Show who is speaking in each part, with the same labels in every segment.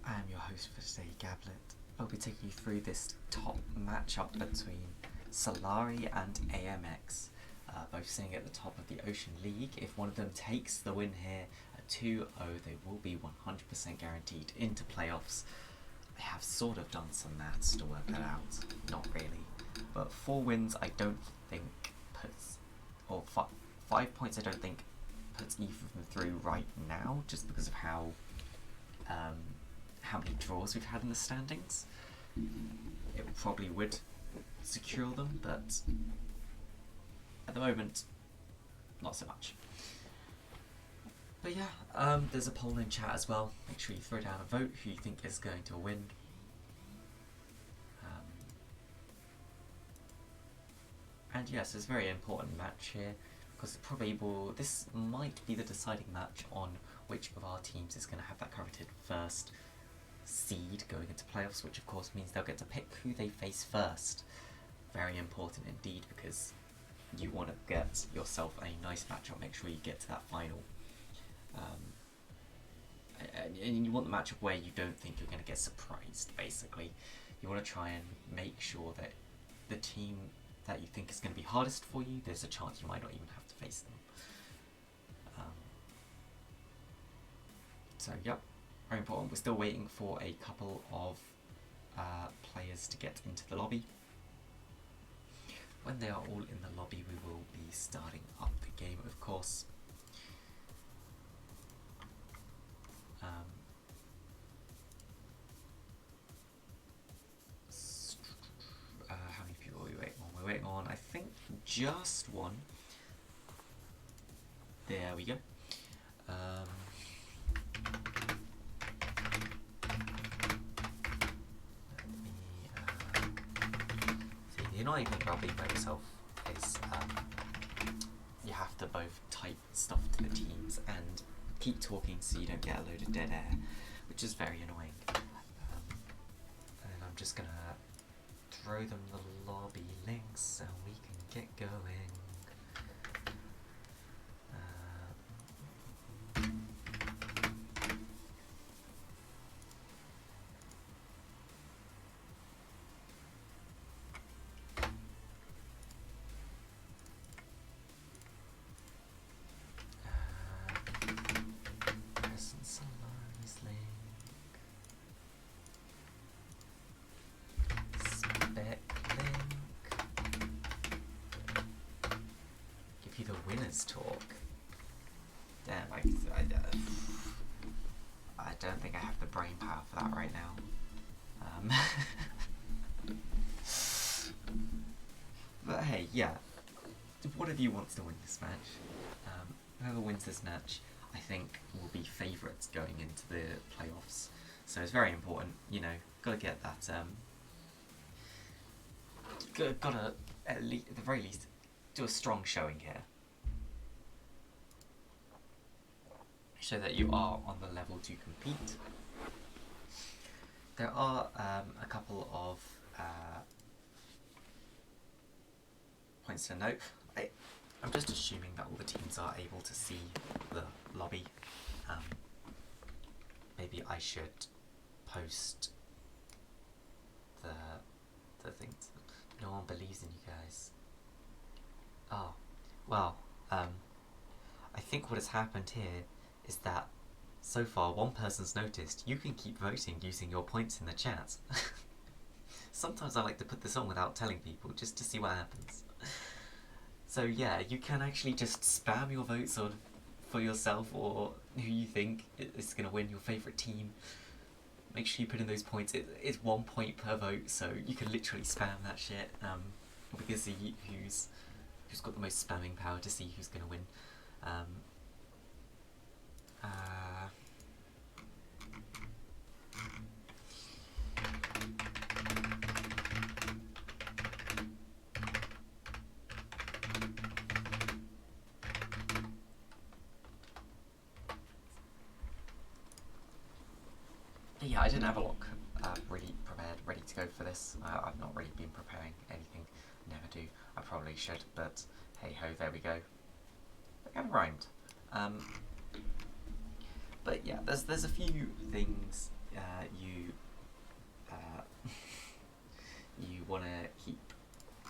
Speaker 1: I am your host for today, Gablet. I'll be taking you through this top matchup between Solari and AMX, both sitting at the top of the Ocean League. If one of them takes the win here at 2-0, they will be 100% guaranteed into playoffs. I have sort of done some maths to work that out, not really, but 4 wins I don't think puts, or 5 points I don't think puts either of them through right now, just because of how many draws we've had in the standings. It probably would secure them, but at the moment, not so much. But yeah, there's a poll in chat as well. Make sure you throw down a vote who you think is going to win. And yes, it's a very important match here, because this might be the deciding match on which of our teams is going to have that coveted first seed going into playoffs, which of course means they'll get to pick who they face first. Very important indeed, because you want to get yourself a nice matchup, make sure you get to that final. And you want the matchup where you don't think you're going to get surprised, basically. You want to try and make sure that the team that you think is going to be hardest for you, there's a chance you might not even have to face them. So yep, very important. We're still waiting for a couple of players to get into the lobby. When they are all in the lobby, we will be starting up the game, of course. How many people are we waiting on? We're waiting on, I think, just one. There we go. The annoying thing about being by yourself is you have to both type stuff to the teams and keep talking so you don't get a load of dead air, which is very annoying. And then I'm just gonna throw them the lobby links so we can get going. Solari's link. Spec link. Give you the winners talk. Damn, I don't think I have the brain power for that right now. But hey, yeah. One of you wants to win this match. Whoever wins this match, I think, will be favourites going into the playoffs. So it's very important, you know, gotta get that, gotta, at the very least, do a strong showing here. Show that you are on the level to compete. There are a couple of points to note. I'm just assuming that all the teams are able to see the lobby. Maybe I should post the things. No one believes in you guys. Oh, well, I think what has happened here is that so far one person's noticed you can keep voting using your points in the chat. Sometimes I like to put this on without telling people, just to see what happens. So yeah, you can actually just spam your votes on for yourself or who you think is going to win, your favourite team. Make sure you put in those points. It's 1 point per vote, so you can literally spam that shit. We can see who's got the most spamming power to see who's going to win. Yeah, I didn't have a lot really prepared, ready to go for this. I've not really been preparing anything, never do. I probably should, but hey ho, there we go. That kind of rhymed. But yeah, there's a few things you you want to keep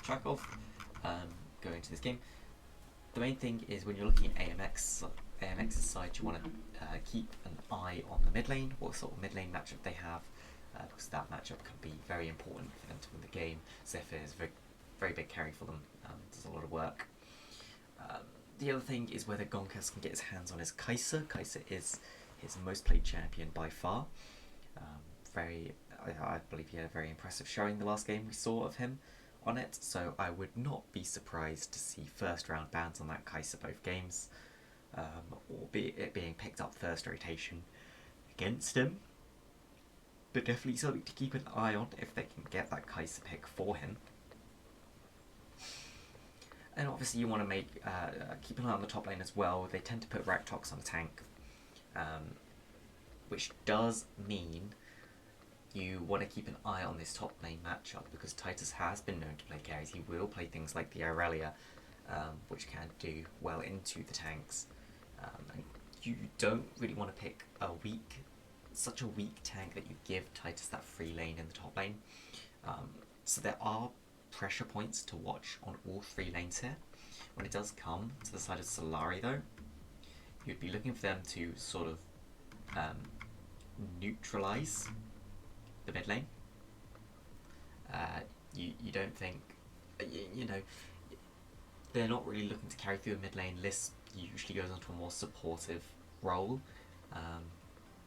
Speaker 1: track of going into this game. The main thing is when you're looking at AMX's side, you want to keep an eye on the mid lane, what sort of mid lane matchup they have, because that matchup can be very important for them to win the game. Zephyr is a very, very big carry for them, does a lot of work. The other thing is whether Gonkas can get his hands on his Kai'Sa. Kai'Sa is his most played champion by far. I believe he had a very impressive showing the last game we saw of him on it, so I would not be surprised to see first round bans on that Kai'Sa both games, or it being picked up first rotation against him. But definitely something to keep an eye on if they can get that Kai'Sa pick for him. And obviously you want to keep an eye on the top lane as well. They tend to put Raktox on the tank, which does mean you want to keep an eye on this top lane matchup, because Titus has been known to play carries. He will play things like the Aurelia, which can do well into the tanks. And you don't really want to pick such a weak tank that you give Titus that free lane in the top lane. So there are pressure points to watch on all three lanes here. When it does come to the side of Solari though, you'd be looking for them to sort of neutralize the mid lane. You don't think, you know, they're not really looking to carry through the mid lane. Liss usually goes onto a more supportive role.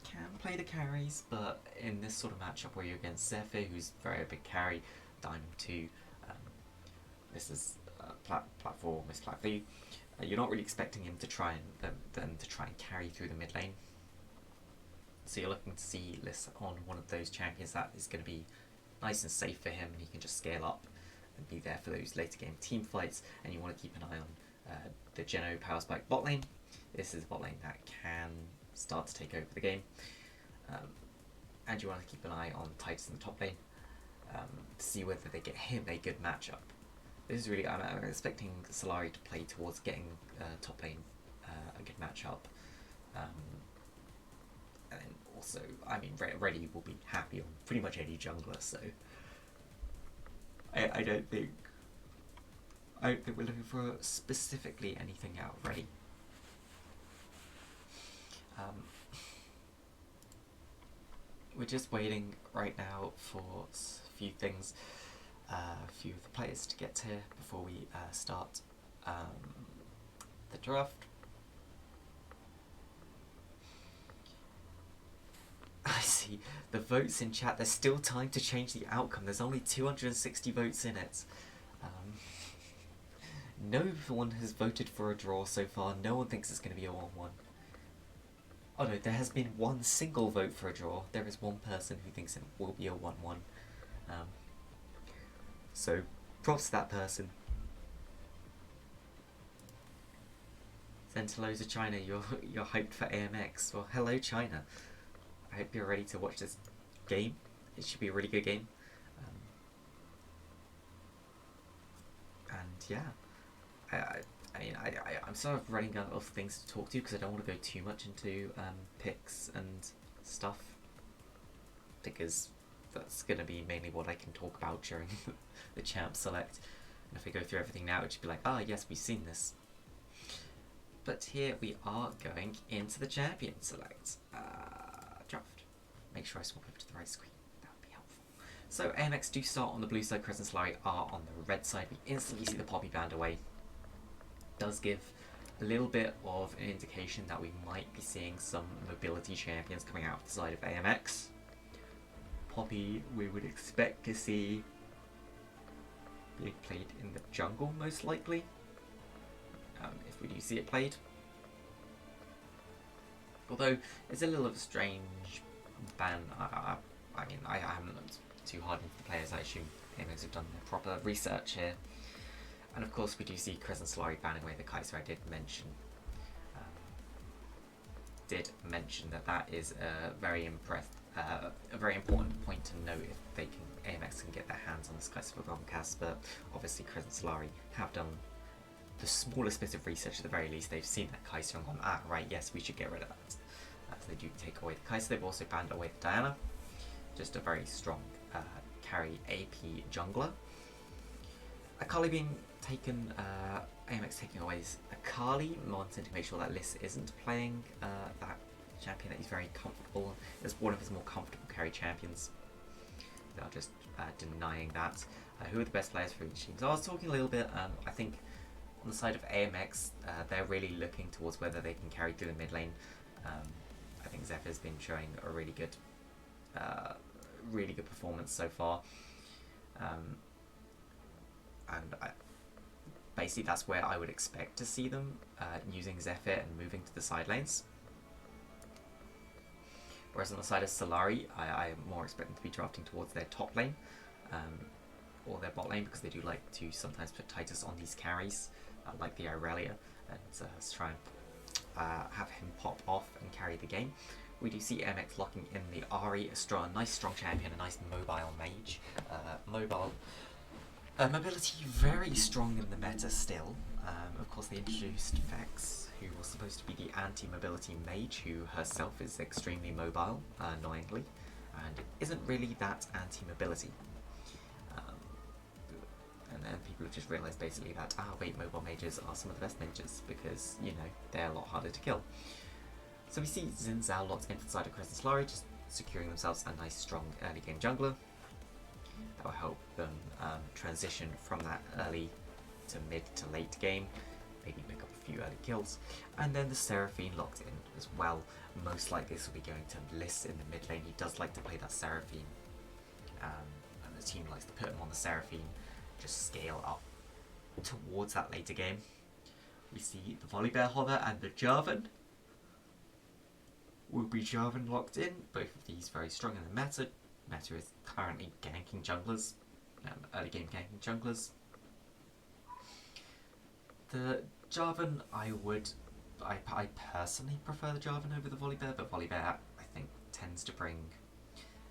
Speaker 1: Can play the carries, but in this sort of matchup where you're against Zephyr, who's very big carry, Diamond 2, this is platform, Miss Plat V, you're not really expecting him to try and carry through the mid lane. So you're looking to see Liss on one of those champions that is going to be nice and safe for him, and he can just scale up and be there for those later game team fights. And you want to keep an eye on the Geno Power Spike bot lane. This is a bot lane that can start to take over the game. And you want to keep an eye on Titus in the top lane to see whether they get him a good matchup. This is really, I'm expecting Solari to play towards getting top lane a good matchup. And also, I mean, Reddy will be happy on pretty much any jungler, so I don't think we're looking for specifically anything out of Reddy. We're just waiting right now for a few things, a few of the players to get here before we start the draft. I see the votes in chat. There's still time to change the outcome. There's only 260 votes in it. No one has voted for a draw so far. No one thinks it's going to be a 1-1. Oh no, there has been one single vote for a draw. There is one person who thinks it will be a 1-1. So, props to that person. Send hello to China. You're hyped for AMX. Well, hello China. I hope you're ready to watch this game. It should be a really good game. And yeah, I'm sort of running out of things to talk to because I don't want to go too much into picks and stuff, because that's going to be mainly what I can talk about during the champ select. And if I go through everything now, it should be like, ah, yes, we've seen this. But here we are going into the champion select draft. Make sure I swap over to the right screen. That would be helpful. So AMX do start on the blue side. Crescent Solari are on the red side. We instantly see the Poppy band away. Does give a little bit of an indication that we might be seeing some mobility champions coming out of the side of AMX. Poppy, we would expect to see being played in the jungle, most likely, if we do see it played. Although it's a little of a strange ban. I mean, I haven't looked too hard into the players. I assume AMX have done their proper research here. And of course we do see Crescent Solari banning away the Kai'Sa. I did mention that is a very important point to note if they can, AMX can get their hands on this Kai'Sa for Gonkas, but obviously Crescent Solari have done the smallest bit of research at the very least. They've seen that Kai'Sa and gone, ah right, yes, we should get rid of that. as they do take away the Kai'Sa. They've also banned away the Diana. Just a very strong carry AP jungler. Akali being taken, AMX taking away Akali, wanting to make sure that Liss isn't playing that champion that he's very comfortable. It's one of his more comfortable carry champions. They are just denying that. Who are the best players for each team? So I was talking a little bit, I think on the side of AMX, they're really looking towards whether they can carry through the mid lane. I think Zephyr's been showing a really good performance so far. Basically that's where I would expect to see them using Zephyr and moving to the side lanes. Whereas on the side of Solari, I more expect them to be drafting towards their top lane or their bot lane, because they do like to sometimes put Titus on these carries, like the Irelia, and try and have him pop off and carry the game. We do see MX locking in the Ahri, a nice strong champion, a nice mobile mage. Mobility very strong in the meta still. Of course they introduced Vex, who was supposed to be the anti-mobility mage, who herself is extremely mobile, annoyingly, and isn't really that anti-mobility. And then people have just realised basically that, wait, mobile mages are some of the best mages, because, you know, they're a lot harder to kill. So we see Xin Zhao locked into the side of Crescent Solari, just securing themselves a nice strong early game jungler. That will help them transition from that early to mid to late game, maybe pick up a few early kills. And then the Seraphine locked in as well. Most likely this will be going to Liss in the mid lane. He does like to play that Seraphine, and the team likes to put him on the Seraphine, just scale up towards that later game. We see the Volibear Hover and the Jarvan. Will be Jarvan locked in. Both of these very strong in the meta. Meta is currently ganking junglers, early game ganking junglers. The Jarvan, I personally prefer the Jarvan over the Volibear, but Volibear I think tends to bring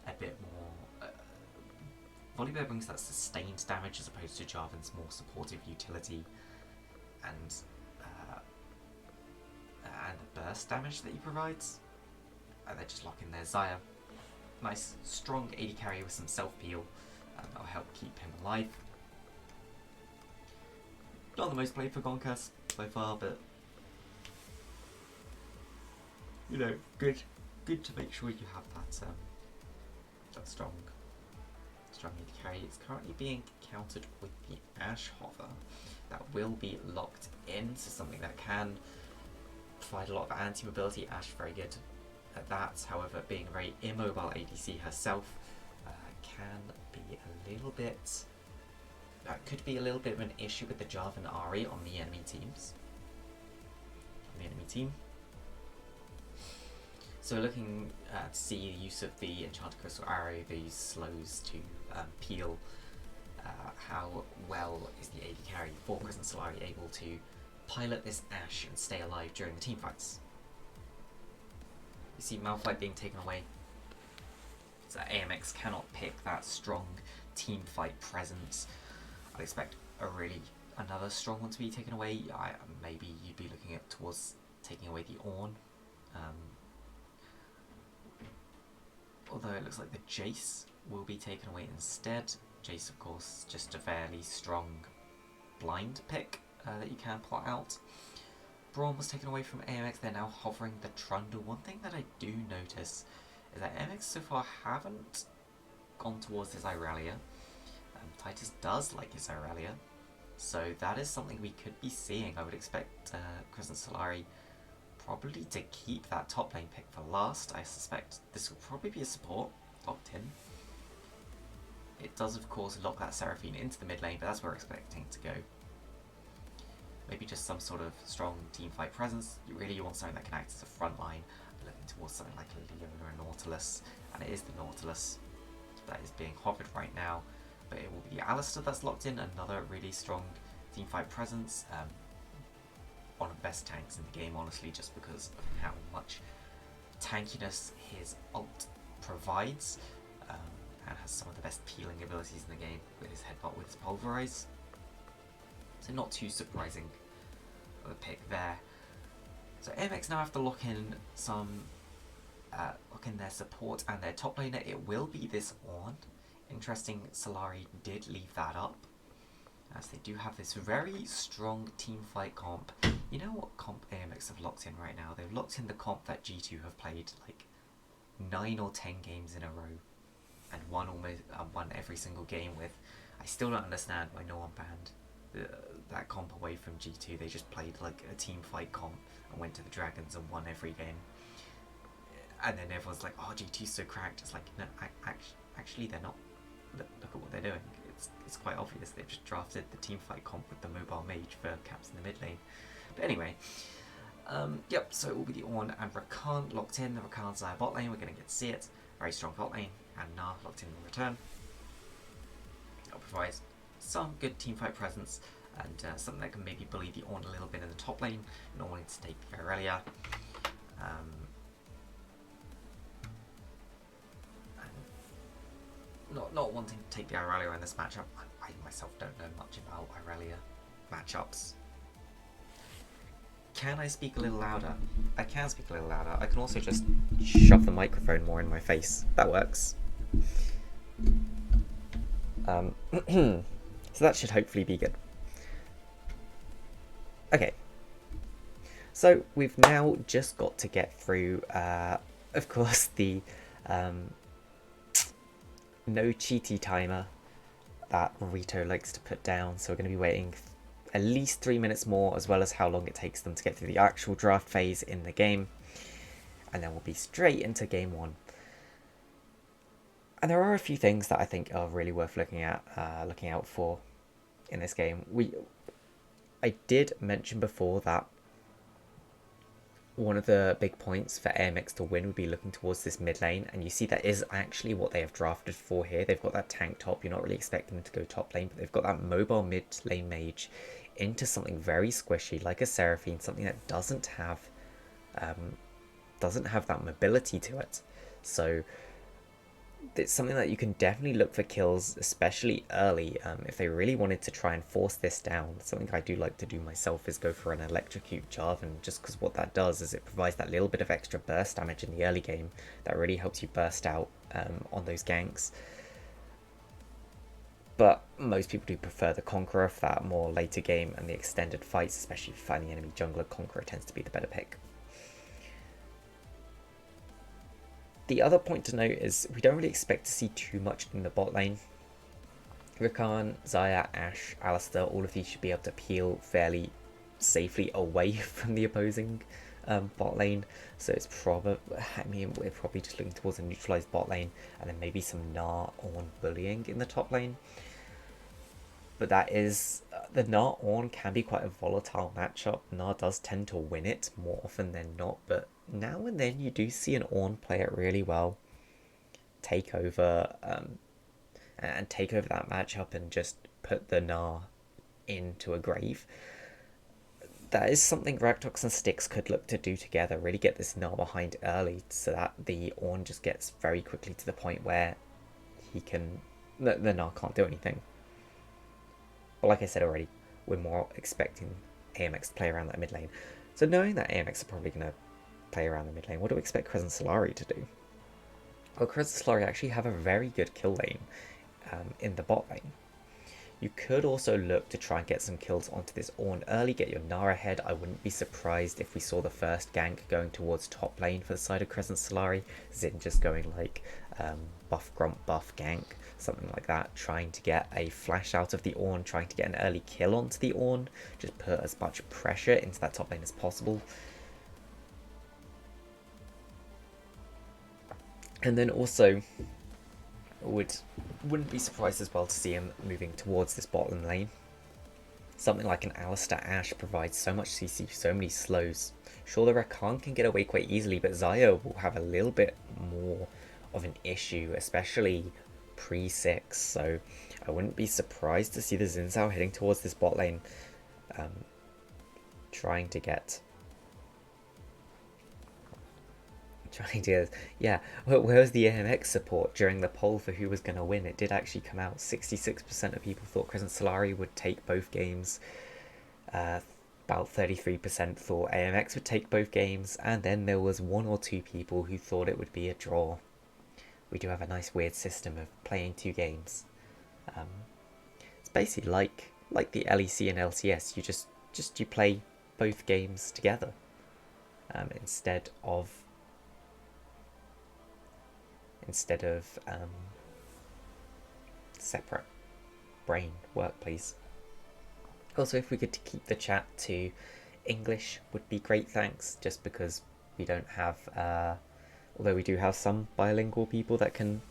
Speaker 1: a bit more. Volibear brings that sustained damage as opposed to Jarvan's more supportive utility and the burst damage that he provides. And they just lock in their Xayah. Nice, strong AD carry with some self-peel. That'll help keep him alive. Not the most played for Gonkas so far, but you know, good to make sure you have that strong AD carry. It's currently being countered with the Ashe Hover. That will be locked in, so something that can provide a lot of anti-mobility. Ashe very good at that. However, being a very immobile ADC herself, can be a little bit. That could be a little bit of an issue with the Jarvan Ahri on the enemy teams. So we're looking to see the use of the Enchanted Crystal Arrow, these slows to peel. How well is the AD carry for Crescent Solari able to pilot this Ashe and stay alive during the team fights? You see Malphite being taken away, so AMX cannot pick that strong team fight presence. I'd expect another strong one to be taken away. Maybe you'd be looking at towards taking away the Ornn. Although it looks like the Jace will be taken away instead. Jace, of course, just a fairly strong blind pick that you can plot out. Braum was taken away from AMX. They're now hovering the Trundle. One thing that I do notice is that AMX so far haven't gone towards his Irelia. Titus does like his Irelia, so that is something we could be seeing. I would expect Crescent Solari probably to keep that top lane pick for last. I suspect this will probably be a support locked in. It does of course lock that Seraphine into the mid lane, but that's where we're expecting to go. Maybe just some sort of strong team fight presence. You want something that can act as a front line, looking towards something like a Leon or a Nautilus, and it is the Nautilus that is being hovered right now. But it will be the Alistar that's locked in, another really strong team fight presence. One of the best tanks in the game, honestly, just because of how much tankiness his ult provides, and has some of the best peeling abilities in the game with his headbutt, with his pulverize. So not too surprising of a pick there. So AMX now have to lock in some lock in their support and their top laner. It will be this Ornn. Interesting, Solari did leave that up, as they do have this very strong team fight comp. You know what comp AMX have locked in right now? They've locked in the comp that G2 have played like 9 or 10 games in a row and won every single game with. I still don't understand why no one banned that comp away from G2. They just played like a team fight comp and went to the Dragons and won every game. And then everyone's like, oh, G2's so cracked. It's like, no, actually they're not. Look at what they're doing. It's quite obvious. They've just drafted the team fight comp with the mobile mage for caps in the mid lane. But anyway, yep, so it will be the Ornn and Rakan locked in. The Rakan's bot lane, we're going to get to see it. Very strong bot lane, and Nah locked in return. It'll provide some good teamfight presence, and something that can maybe bully the Ornn a little bit in the top lane, not wanting to take CoraL. Not wanting to take the Irelia in this matchup. I myself don't know much about Irelia matchups. Can I speak a little louder? I can speak a little louder. I can also just shove the microphone more in my face. That works. So that should hopefully be good. Okay. So we've now just got to get through, of course, the no cheaty timer that Rito likes to put down. So we're going to be waiting at least 3 minutes more, as well as how long it takes them to get through the actual draft phase in the game. And then we'll be straight into game one. And there are a few things that I think are really worth looking out for in this game. I did mention before that one of the big points for AMX to win would be looking towards this mid lane, and you see that is actually what they have drafted for here. They've got that tank top. You're not really expecting them to go top lane, but they've got that mobile mid lane mage into something very squishy like a Seraphine, something that doesn't have that mobility to it. So it's something that you can definitely look for kills, especially early, if they really wanted to try and force this down. Something I do like to do myself is go for an electrocute Jarvan, just because what that does is it provides that little bit of extra burst damage in the early game that really helps you burst out on those ganks. But most people do prefer the Conqueror for that more later game and the extended fights, especially if you find the enemy jungler. Conqueror tends to be the better pick. The other point to note is we don't really expect to see too much in the bot lane. Rakan, Xayah, Ashe, Alistar, all of these should be able to peel fairly safely away from the opposing bot lane. So it's probably, we're probably just looking towards a neutralized bot lane and then maybe some Gnar Ornn bullying in the top lane. But that is, the Gnar Ornn can be quite a volatile matchup. Gnar does tend to win it more often than not, but now and then you do see an Ornn play it really well, take over that matchup and just put the Gnar into a grave. That is something Raktox and Styx could look to do together, really get this Gnar behind early so that the Ornn just gets very quickly to the point where the Gnar can't do anything. But like I said already, we're more expecting AMX to play around that mid lane. So knowing that AMX are probably going to play around the mid lane, what do we expect Crescent Solari to do? Well, Crescent Solari actually have a very good kill lane in the bot lane. You could also look to try and get some kills onto this Ornn early, get your Gnar ahead. I wouldn't be surprised if we saw the first gank going towards top lane for the side of Crescent Solari. Zin just going like buff grump buff gank, something like that, trying to get a flash out of the Ornn, trying to get an early kill onto the Ornn, just put as much pressure into that top lane as possible. And then also, wouldn't be surprised as well to see him moving towards this bottom lane. Something like an Alistar Ashe provides so much CC, so many slows. Sure, the Rakan can get away quite easily, but Xayah will have a little bit more of an issue, especially pre-6. So I wouldn't be surprised to see the Xin Zhao heading towards this bot lane, trying to yeah, where was the AMX support during the poll for who was going to win? It did actually come out. 66% of people thought Crescent Solari would take both games. But About 33% thought AMX would take both games, and then there was 1 or 2 people who thought it would be a draw. We do have a nice weird system of playing 2 games. It's basically like the LEC and LCS. You play both games together instead of separate. Brain work, please. Also, if we could keep the chat to English would be great, thanks, just because we don't have although we do have some bilingual people that can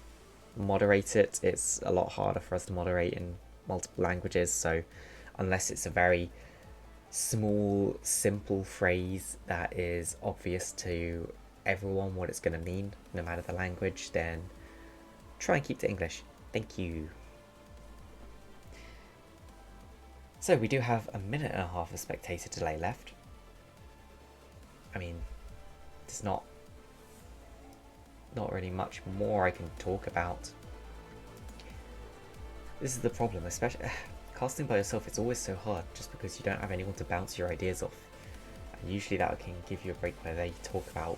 Speaker 1: moderate it, it's a lot harder for us to moderate in multiple languages. So unless it's a very small, simple phrase that is obvious to everyone what it's going to mean, no matter the language, then try and keep to English. Thank you. So we do have 1.5 of spectator delay left. I mean, there's not really much more I can talk about. This is the problem, especially casting by yourself. It's always so hard just because you don't have anyone to bounce your ideas off. And usually that can give you a break where they talk about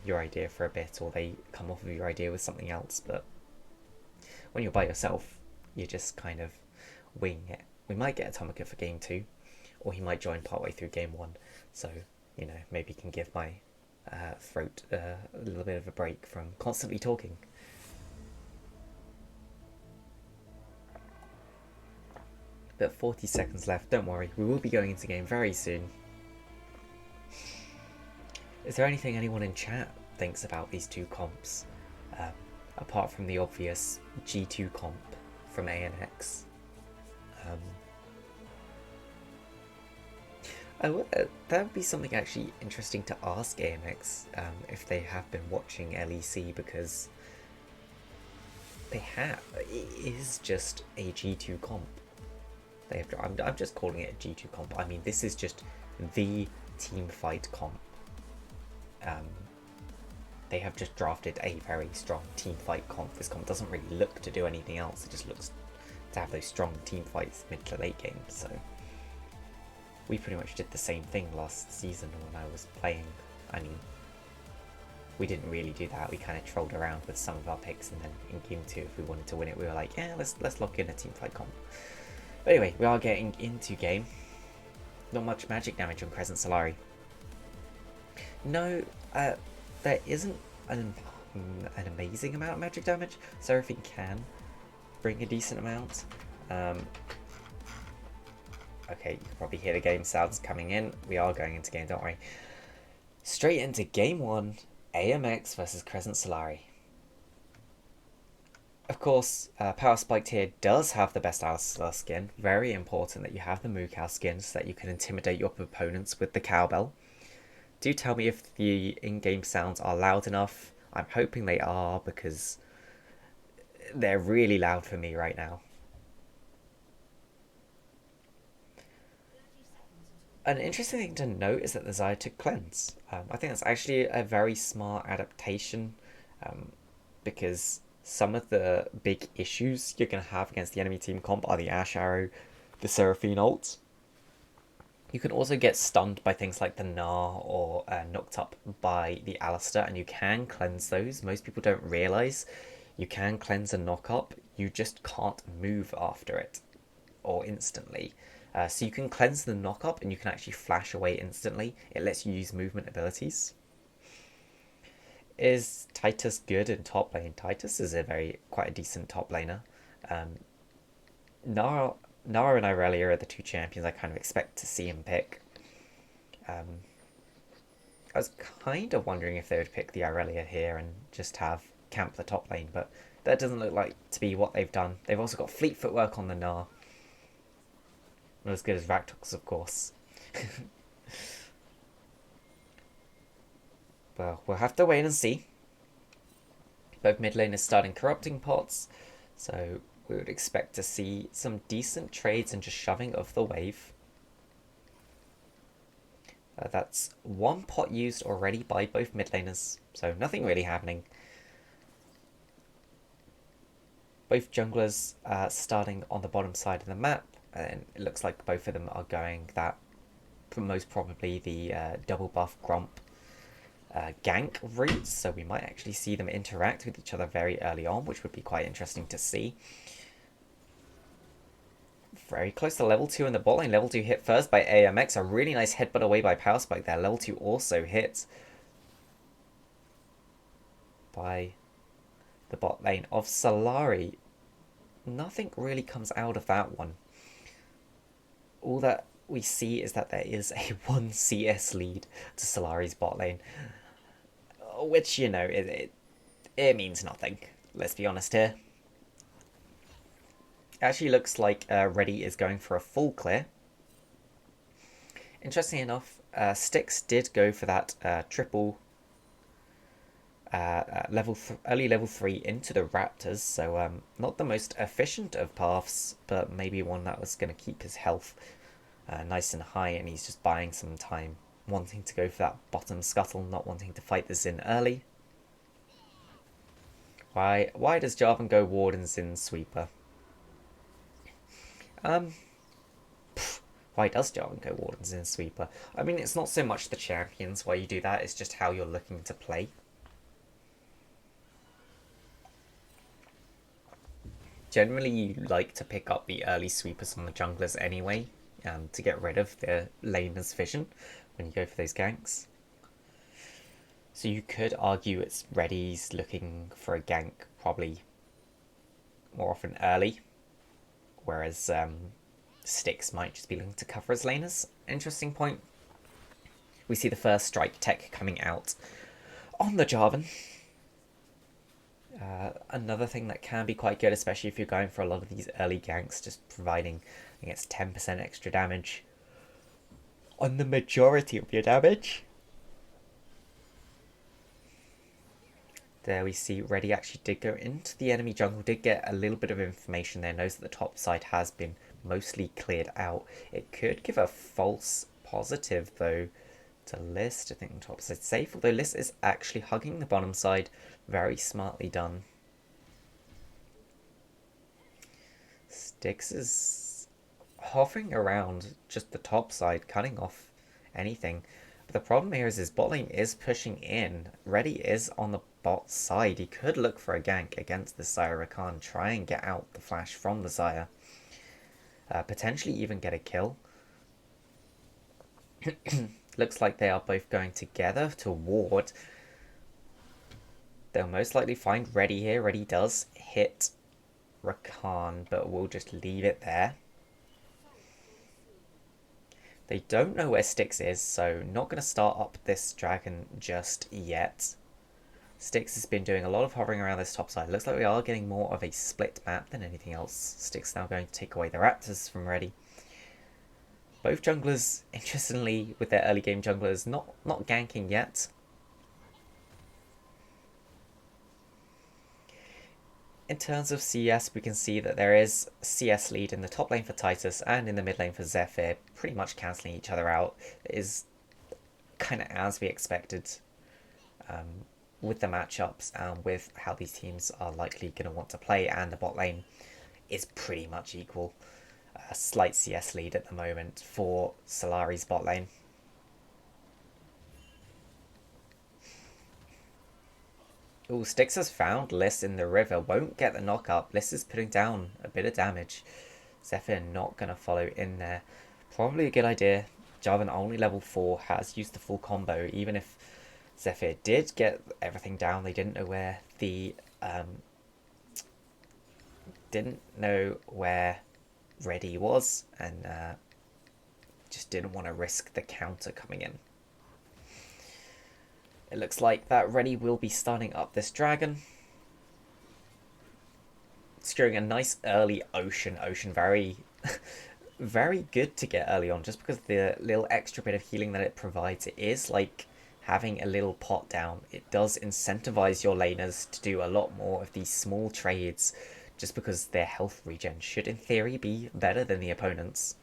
Speaker 1: your idea for a bit, or they come off of your idea with something else. But when you're by yourself, you just kind of wing it. We might get Atomica for game 2, or he might join partway through game 1. So, you know, maybe can give my throat a little bit of a break from constantly talking. But 40 seconds left, don't worry, we will be going into game very soon. Is there anything anyone in chat thinks about these 2 comps? Apart from the obvious G2 comp from AMX. That would be something actually interesting to ask AMX if they have been watching LEC, because they have. It is just a G2 comp. They have. I'm just calling it a G2 comp. I mean, this is just the team fight comp. They have just drafted a very strong team fight comp. This comp doesn't really look to do anything else. It just looks to have those strong team fights mid to late game. So we pretty much did the same thing last season when I was playing. I mean, we didn't really do that. We kind of trolled around with some of our picks, and then in game 2, if we wanted to win it, we were like, yeah, let's lock in a team fight comp. But anyway, we are getting into game. Not much magic damage on Crescent Solari. No, there isn't an amazing amount of magic damage. Seraphine can bring a decent amount. Okay, you can probably hear the game sounds coming in. We are going into game, don't worry. Straight into game 1, AMX versus Crescent Solari. Of course, Power Spiked here does have the best Alistar skin. Very important that you have the Moo Cow skin so that you can intimidate your opponents with the cowbell. Do tell me if the in-game sounds are loud enough. I'm hoping they are, because they're really loud for me right now. An interesting thing to note is that the Zaya took Cleanse. I think that's actually a very smart adaptation, because some of the big issues you're going to have against the enemy team comp are the Ash Arrow, the Seraphine ult. You can also get stunned by things like the Gnar, or knocked up by the Alistar, and you can cleanse those. Most people don't realise you can cleanse a knock up, you just can't move after it, or instantly. So you can cleanse the knock up and you can actually flash away instantly. It lets you use movement abilities. Is Titus good in top lane? Titus is quite a decent top laner. Nara and Irelia are the 2 champions I kind of expect to see him pick. I was kind of wondering if they would pick the Irelia here and just have camp the top lane, but that doesn't look like to be what they've done. They've also got fleet footwork on the Gnar. Not as good as Raktox, of course. Well, we'll have to wait and see. Both mid laners starting corrupting pots, so we would expect to see some decent trades and just shoving of the wave. That's 1 pot used already by both mid laners, so nothing really happening. Both junglers starting on the bottom side of the map, and it looks like both of them are going that most probably the double buff Gromp gank routes, so we might actually see them interact with each other very early on, which would be quite interesting to see. Very close to level 2 in the bot lane. Level 2 hit first by AMX. A really nice headbutt away by Power Spike there. Level 2 also hit by the bot lane of Solari. Nothing really comes out of that one. All that we see is that there is a 1 CS lead to Solari's bot lane. Which, you know, it means nothing. Let's be honest here. Actually looks like Reddy is going for a full clear. Interestingly enough, Styx did go for that triple early level 3 into the Raptors, so not the most efficient of paths, but maybe one that was going to keep his health nice and high, and he's just buying some time, wanting to go for that bottom scuttle, not wanting to fight the Xin early. Why does Jarvan go Ward and Xin Sweeper? Why does Jarvan go Ward and Xin Sweeper? I mean, it's not so much the champions why you do that, it's just how you're looking to play. Generally, you like to pick up the early sweepers on the junglers anyway, to get rid of the laner's vision when you go for those ganks. So you could argue it's Reddy's looking for a gank probably more often early, whereas Styx might just be looking to cover his laners. Interesting point. We see the first strike tech coming out on the Jarvan. Another thing that can be quite good, especially if you're going for a lot of these early ganks, just providing, I think it's 10% extra damage on the majority of your damage. There we see Reddy actually did go into the enemy jungle, did get a little bit of information there, knows that the top side has been mostly cleared out. It could give a false positive though to List. I think the top side's safe, although List is actually hugging the bottom side. Very smartly done. Styx is hovering around just the top side, cutting off anything. But the problem here is his bot lane is pushing in. Reddy is on the bot side. He could look for a gank against the Xayah Rakan, try and get out the flash from the Xayah. Potentially even get a kill. Looks like they are both going together to ward. They'll most likely find Reddy here. Reddy does hit Rakan, but we'll just leave it there. They don't know where Styx is, so not going to start up this dragon just yet. Styx has been doing a lot of hovering around this top side. Looks like we are getting more of a split map than anything else. Styx now going to take away the Raptors from Reddy. Both junglers, interestingly, with their early game junglers, not ganking yet. In terms of CS, we can see that there is a CS lead in the top lane for Titus and in the mid lane for Zephyr, pretty much cancelling each other out. It is kind of as we expected with the matchups and with how these teams are likely going to want to play, and the bot lane is pretty much equal. A slight CS lead at the moment for Solari's bot lane. Ooh, Styx has found List in the river. Won't get the knock up. List is putting down a bit of damage. Zephyr not going to follow in there. Probably a good idea. Jarvan only level 4 has used the full combo. Even if Zephyr did get everything down, they didn't know where the Reddy was, and just didn't want to risk the counter coming in. It looks like that Reddy will be starting up this dragon. Securing a nice early Ocean. Very, very good to get early on, just because the little extra bit of healing that it provides. It is like having a little pot down. It does incentivize your laners to do a lot more of these small trades, just because their health regen should, in theory, be better than the opponent's.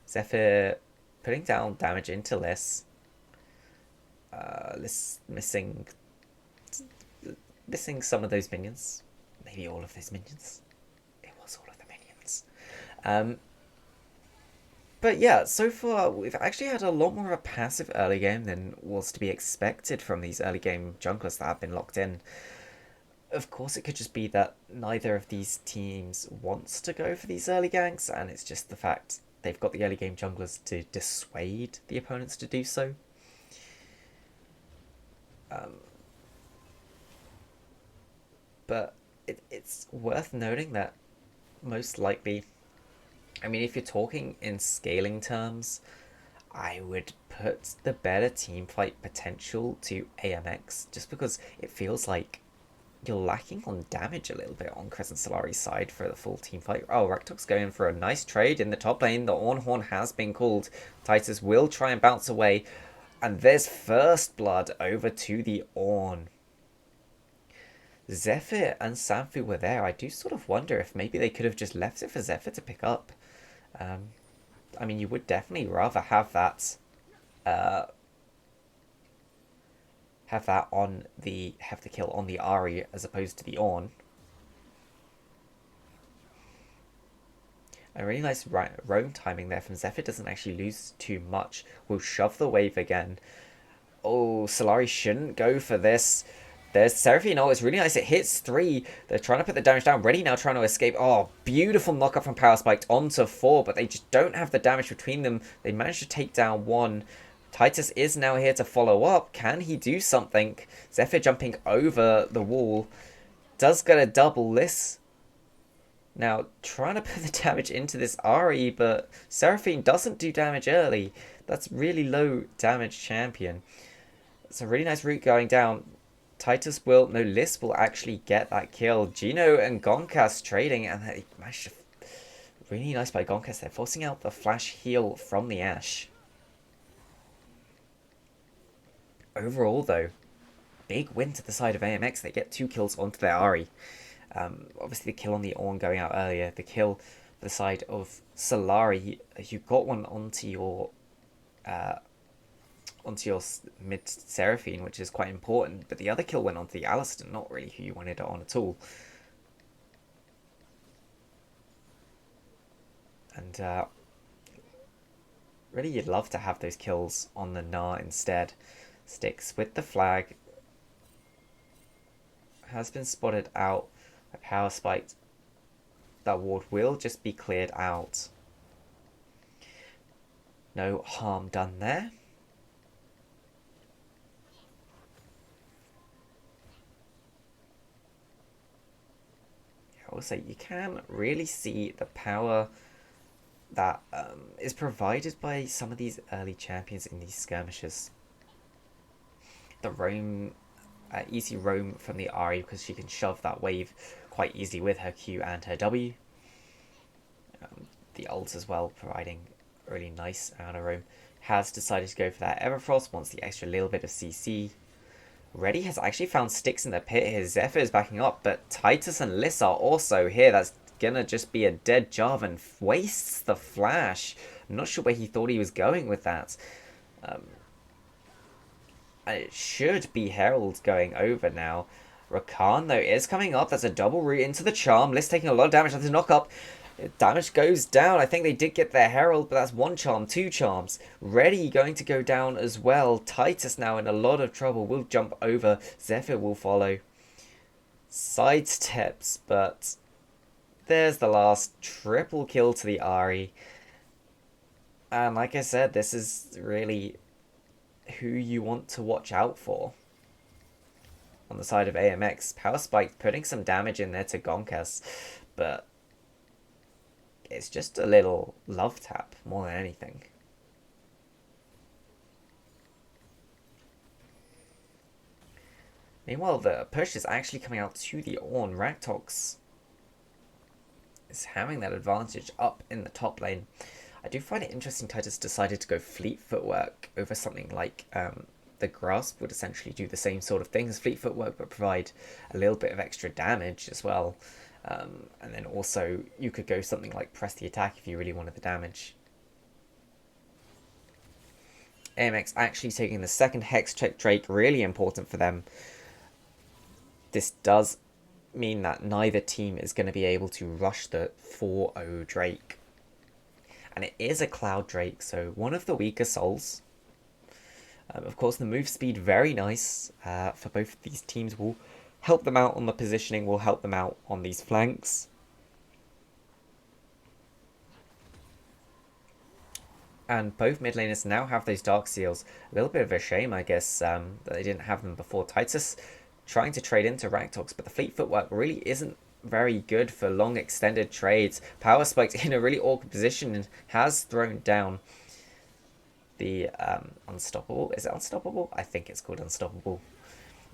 Speaker 1: Zephyr putting down damage into Liss. Liss missing some of those minions. Maybe all of those minions. It was all of the minions. But yeah, so far we've actually had a lot more of a passive early game than was to be expected from these early game junglers that have been locked in. Of course, it could just be that neither of these teams wants to go for these early ganks, and it's just the fact they've got the early game junglers to dissuade the opponents to do so. Um, but it's worth noting that most likely, I mean, if you're talking in scaling terms, I would put the better team fight potential to AMX just because it feels like you're lacking on damage a little bit on Crescent Solari's side for the full team fight. Oh, Raktok's going for a nice trade in the top lane. The Ornhorn has been called. Titus will try and bounce away. And there's first blood over to the Ornn. Zephyr and Sanfu were there. I do sort of wonder if maybe they could have just left it for Zephyr to pick up. Um, I mean, you would definitely rather have that on the kill on the Ahri as opposed to the Ornn. A really nice roam timing there from Zephyr, doesn't actually lose too much. Will shove the wave again. Oh, Solari shouldn't go for this. There's Seraphine. Oh, it's really nice. It hits 3. They're trying to put the damage down. Ready now trying to escape. Oh, beautiful knockup from Power Spiked onto 4, but they just don't have the damage between them. They managed to take down 1. Titus is now here to follow up. Can he do something? Zephyr jumping over the wall. Does get a double this. Now, trying to put the damage into this Ahri, but Seraphine doesn't do damage early. That's really low damage champion. It's a really nice route going down. Titus will, no, Liss will actually get that kill. Gino and Gonkas trading, and they managed to, really nice by Gonkas there, forcing out the flash heal from the Ashe. Overall, though, big win to the side of AMX. They get 2 kills onto their Ahri. Obviously, the kill on the Ornn going out earlier. The kill for the side of Solari, you got one onto your mid Seraphine, which is quite important. But the other kill went onto the Alistar, not really who you wanted it on at all. And really, you'd love to have those kills on the Gnar instead. Sticks with the flag. Has been spotted out. A power spiked. That ward will just be cleared out. No harm done there. I will say you can really see the power that is provided by some of these early champions in these skirmishes. The roam, easy roam from the Ahri because she can shove that wave quite easily with her Q and her W. The ult as well, providing a really nice amount of roam. Has decided to go for that Everfrost, wants the extra little bit of CC. Reddy has actually found sticks in the pit here. Zephyr is backing up, but Titus and Liss are also here. That's gonna just be a dead Jarvan. Wastes the flash. I'm not sure where he thought he was going with that. It should be Herald going over now. Rakan, though, is coming up. That's a double route into the charm. Liss taking a lot of damage. That's a knock up. Damage goes down. I think they did get their Herald, but that's 1 charm, 2 charms. Reddy going to go down as well. Titus now in a lot of trouble. Will jump over. Zephyr will follow. Sidesteps, but there's the last triple kill to the Ahri. And like I said, this is really who you want to watch out for. On the side of AMX, Power Spike putting some damage in there to Gonkas, but it's just a little love tap more than anything. Meanwhile, the push is actually coming out to the Ornn. Raktox is having that advantage up in the top lane. I do find it interesting Titus decided to go Fleet Footwork over something like the Grasp would essentially do the same sort of thing as Fleet Footwork, but provide a little bit of extra damage as well. And then also you could go something like Press the Attack if you really wanted the damage. AMX actually taking the second Hex check Drake, really important for them. This does mean that neither team is going to be able to rush the 4-0 Drake. And it is a Cloud Drake, so one of the weaker souls. Of course, the move speed, very nice for both of these teams. Will help them out on the positioning, will help them out on these flanks. And both mid laners now have those Dark Seals. A little bit of a shame, I guess, that they didn't have them before. Titus trying to trade into Raktox, but the fleet footwork really isn't very good for long extended trades. Power Spike's in a really awkward position and has thrown down the Unstoppable. Is it Unstoppable? I think it's called Unstoppable.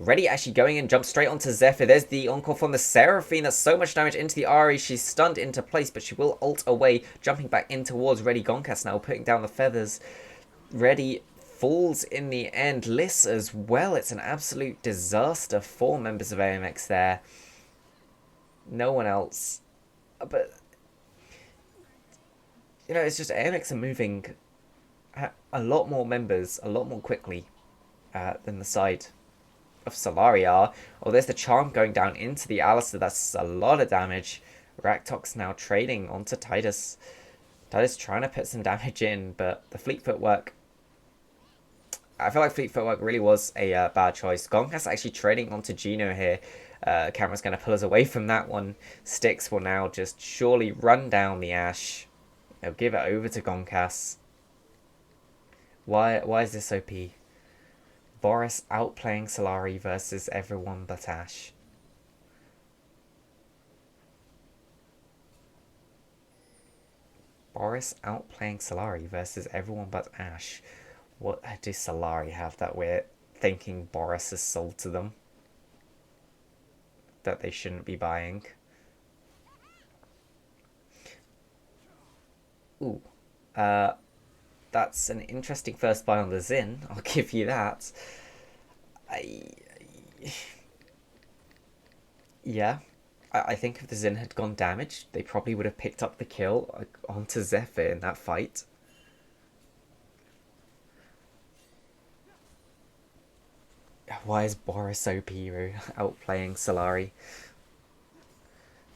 Speaker 1: Ready actually going in, jump straight onto Zephyr. There's the encore from the Seraphine. That's so much damage into the Ahri. She's stunned into place, but she will ult away, jumping back in towards Ready Gonkas now, putting down the feathers. Ready falls in the end. Liss as well. It's an absolute disaster for members of AMX there. No one else. But, you know, it's just AMX are moving a lot more members, a lot more quickly than the side of Solari are. Oh, there's the charm going down into the Alistair. That's a lot of damage. Raktox now trading onto Titus. Titus trying to put some damage in, but the fleet footwork... I feel like fleet footwork really was a bad choice. Gonkas actually trading onto Gino here. Camera's going to pull us away from that one. Styx will now just surely run down the Ashe. They'll give it over to Gonkas. Why is this OP? Boris outplaying Solari versus everyone but Ashe. Boris outplaying Solari versus everyone but Ashe. What does Solari have that we're thinking Boris has sold to them? That they shouldn't be buying? Ooh. That's an interesting first buy on the Xin. I'll give you that. Yeah. I think if the Xin had gone damaged, they probably would have picked up the kill onto Zephyr in that fight. Why is Boris OP outplaying Solari?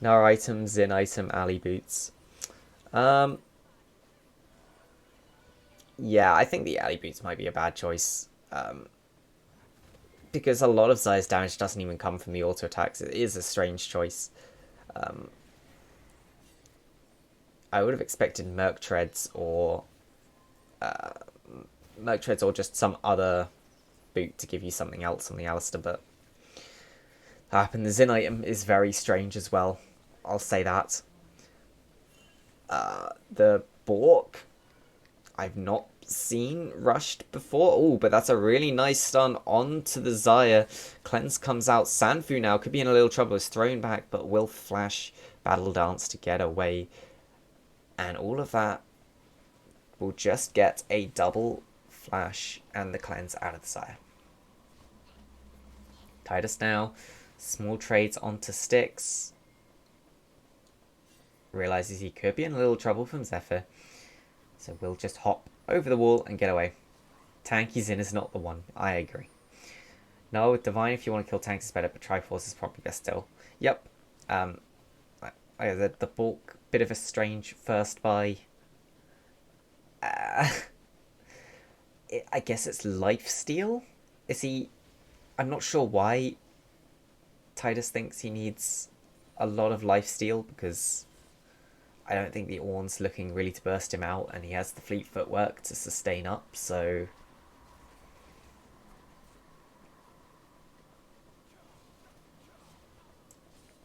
Speaker 1: No items, Xin item, alley boots. Yeah, I think the alley boots might be a bad choice. Because a lot of Zaya's damage doesn't even come from the auto attacks. It is a strange choice. I would have expected Merc Treads or just some other boot to give you something else on the Alistair, but and the Xin item is very strange as well. I'll say that. The Bork I've not seen rushed before. Oh, but that's a really nice stun onto the Zaya. Cleanse comes out. Sanfu now could be in a little trouble. Is thrown back, but will flash Battle Dance to get away. And all of that will just get a double flash and the cleanse out of the Zaya. Titus now. Small trades onto Styx. Realizes he could be in a little trouble from Zephyr. So we'll just hop over the wall and get away. Tanky Xin is not the one. I agree. No, with Divine, if you want to kill tanks is better, but Triforce is probably best still. Yep. The bulk, bit of a strange first buy. I guess it's lifesteal? Is he... I'm not sure why Titus thinks he needs a lot of lifesteal, because I don't think the Ornn's looking really to burst him out, and he has the fleet footwork to sustain up, so...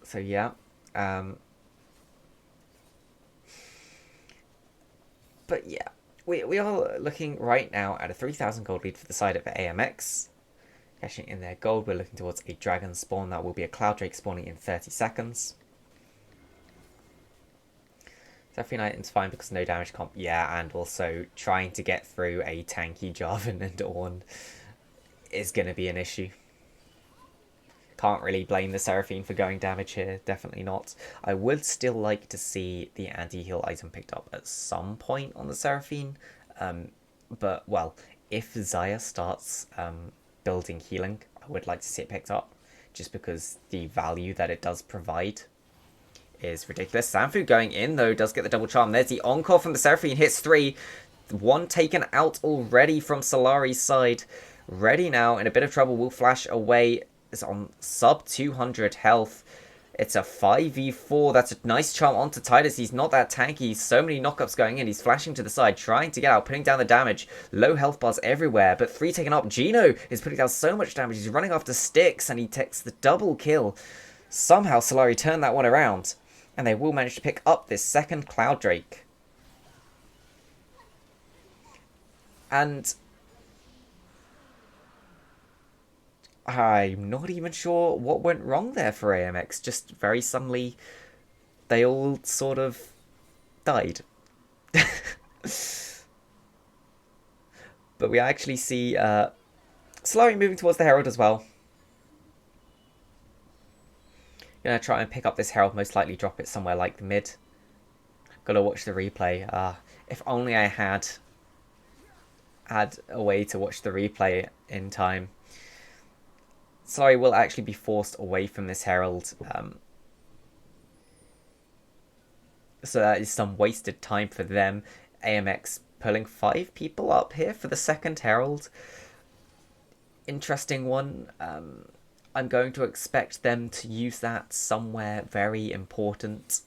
Speaker 1: So yeah. But yeah, we are looking right now at a 3,000 gold lead for the side of AMX. Cashing in their gold, we're looking towards a dragon spawn. That will be a Cloud Drake spawning in 30 seconds. Zephyr item's fine because no damage comp. Yeah, and also trying to get through a tanky Jarvan and Ornn is going to be an issue. Can't really blame the Seraphine for going damage here. Definitely not. I would still like to see the anti-heal item picked up at some point on the Seraphine. But, well, if Zaya starts building healing, I would like to see it picked up. Just because the value that it does provide
Speaker 2: is ridiculous. Sanfu going in, though, does get the double charm. There's the encore from the Seraphine, hits 3. One taken out already from Solari's side. Ready now, in a bit of trouble, will flash away. It's on sub 200 health. It's a 5v4. That's a nice charm onto Titus. He's not that tanky. So many knockups going in. He's flashing to the side, trying to get out, putting down the damage. Low health bars everywhere, but 3 taken up. Gino is putting down so much damage. He's running after sticks, and he takes the double kill. Somehow Solari turned that one around, and they will manage to pick up this second Cloud Drake. And I'm not even sure what went wrong there for AMX. Just very suddenly, they all sort of died. But we actually see Solari moving towards the Herald as well. Gonna try and pick up this Herald, most likely drop it somewhere like the mid. Gotta watch the replay. If only I had a way to watch the replay in time. Solari will actually be forced away from this Herald. So that is some wasted time for them. AMX pulling 5 people up here for the second Herald. Interesting one. I'm going to expect them to use that somewhere very important.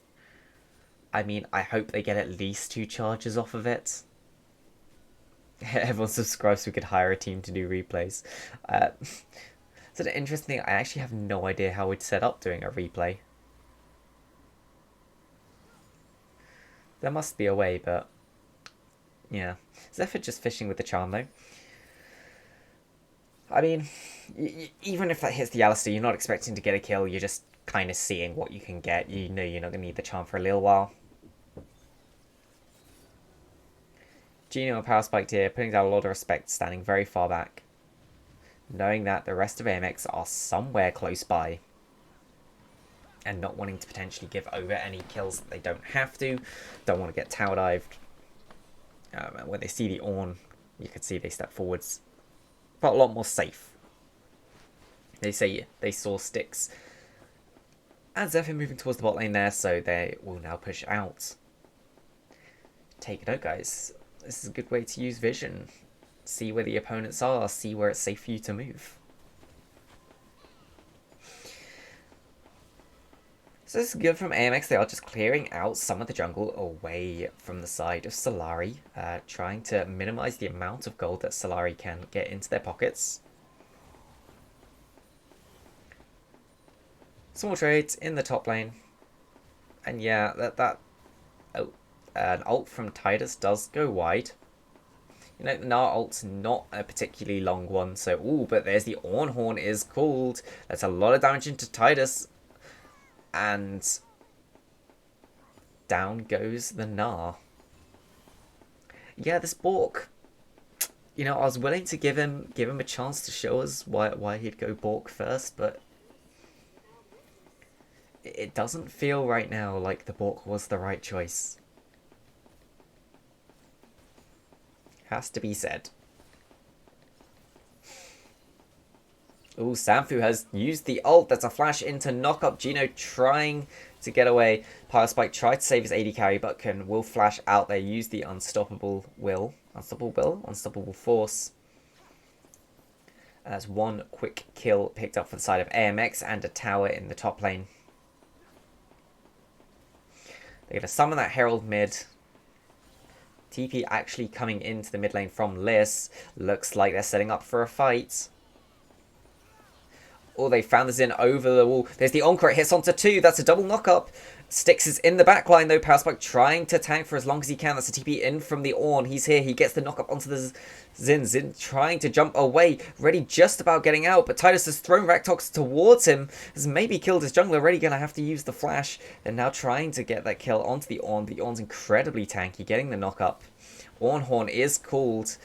Speaker 2: I mean, I hope they get at least 2 charges off of it. Everyone subscribes so we could hire a team to do replays. So the interesting thing, I actually have no idea how we'd set up doing a replay. There must be a way, but yeah. Zephyr just fishing with the charm though. I mean, even if that hits the Alistair, you're not expecting to get a kill. You're just kind of seeing what you can get. You know you're not going to need the charm for a little while. Gino and Power Spiked here, putting down a lot of respect, standing very far back. Knowing that the rest of AMX are somewhere close by. And not wanting to potentially give over any kills that they don't have to. Don't want to get tower dived. When they see the Ornn, you can see they step forwards. But a lot more safe. They say they saw sticks. And Zephyr moving towards the bot lane there, so they will now push out. Take note, guys. This is a good way to use vision. See where the opponents are, see where it's safe for you to move. So this is good from AMX. They are just clearing out some of the jungle away from the side of Solari, trying to minimize the amount of gold that Solari can get into their pockets. Small trades in the top lane. And yeah, an ult from Titus does go wide. You know, Gnar ult's not a particularly long one, so ooh, but there's the Ornn Horn is called. That's a lot of damage into Titus. And down goes the Gnar. Yeah, this Bork. You know, I was willing to give him a chance to show us why he'd go Bork first, but it doesn't feel right now like the Bork was the right choice. Has to be said. Ooh, Sanfu has used the ult. That's a flash into knock up. Gino trying to get away. Power Spike tried to save his AD carry, but will flash out there. Use the unstoppable will. Unstoppable force. And that's one quick kill picked up for the side of AMX and a tower in the top lane. They're going to summon that Herald mid. TP actually coming into the mid lane from Liss. Looks like they're setting up for a fight. Oh, they found this in over the wall. There's the Encore. It hits onto 2. That's a double knock-up. Styx is in the backline, though. Power Spike trying to tank for as long as he can. That's a TP in from the Ornn. He's here. He gets the knock-up onto the Xin. Xin trying to jump away. Ready just about getting out, but Titus has thrown Raktox towards him. Has maybe killed his jungler. Ready going to have to use the flash. They're now trying to get that kill onto the Ornn. The Ornn's incredibly tanky, getting the knock-up. Ornn Horn is called.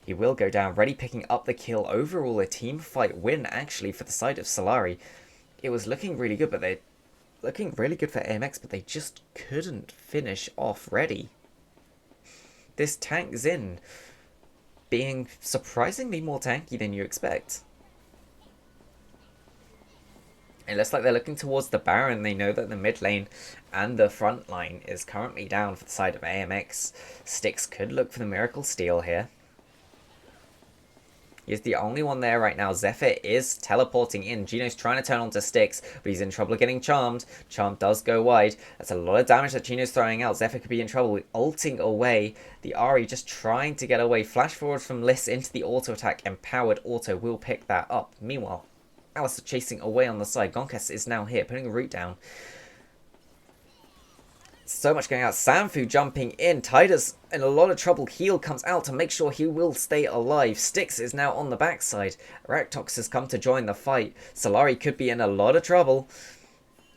Speaker 2: He will go down. Ready picking up the kill. Overall, a team fight win, actually, for the side of Solari. It was looking really good, but they're looking really good for AMX, but they just couldn't finish off Ready. This tank Xin being surprisingly more tanky than you expect. It looks like they're looking towards the Baron. They know that the mid lane and the front line is currently down for the side of AMX. Styx could look for the Miracle Steal here. He's the only one there right now. Zephyr is teleporting in. Gino's trying to turn on to Styx, but he's in trouble getting charmed. Charm does go wide. That's a lot of damage that Gino's throwing out. Zephyr could be in trouble. Ulting away. The Ahri just trying to get away. Flash forward from Liss into the auto attack. Empowered auto will pick that up. Meanwhile, Alistair chasing away on the side. Gonkas is now here, putting a root down. So much going out. Sanfu jumping in. Titus in a lot of trouble. Heal comes out to make sure he will stay alive. Styx is now on the backside. Raktox has come to join the fight. Solari could be in a lot of trouble.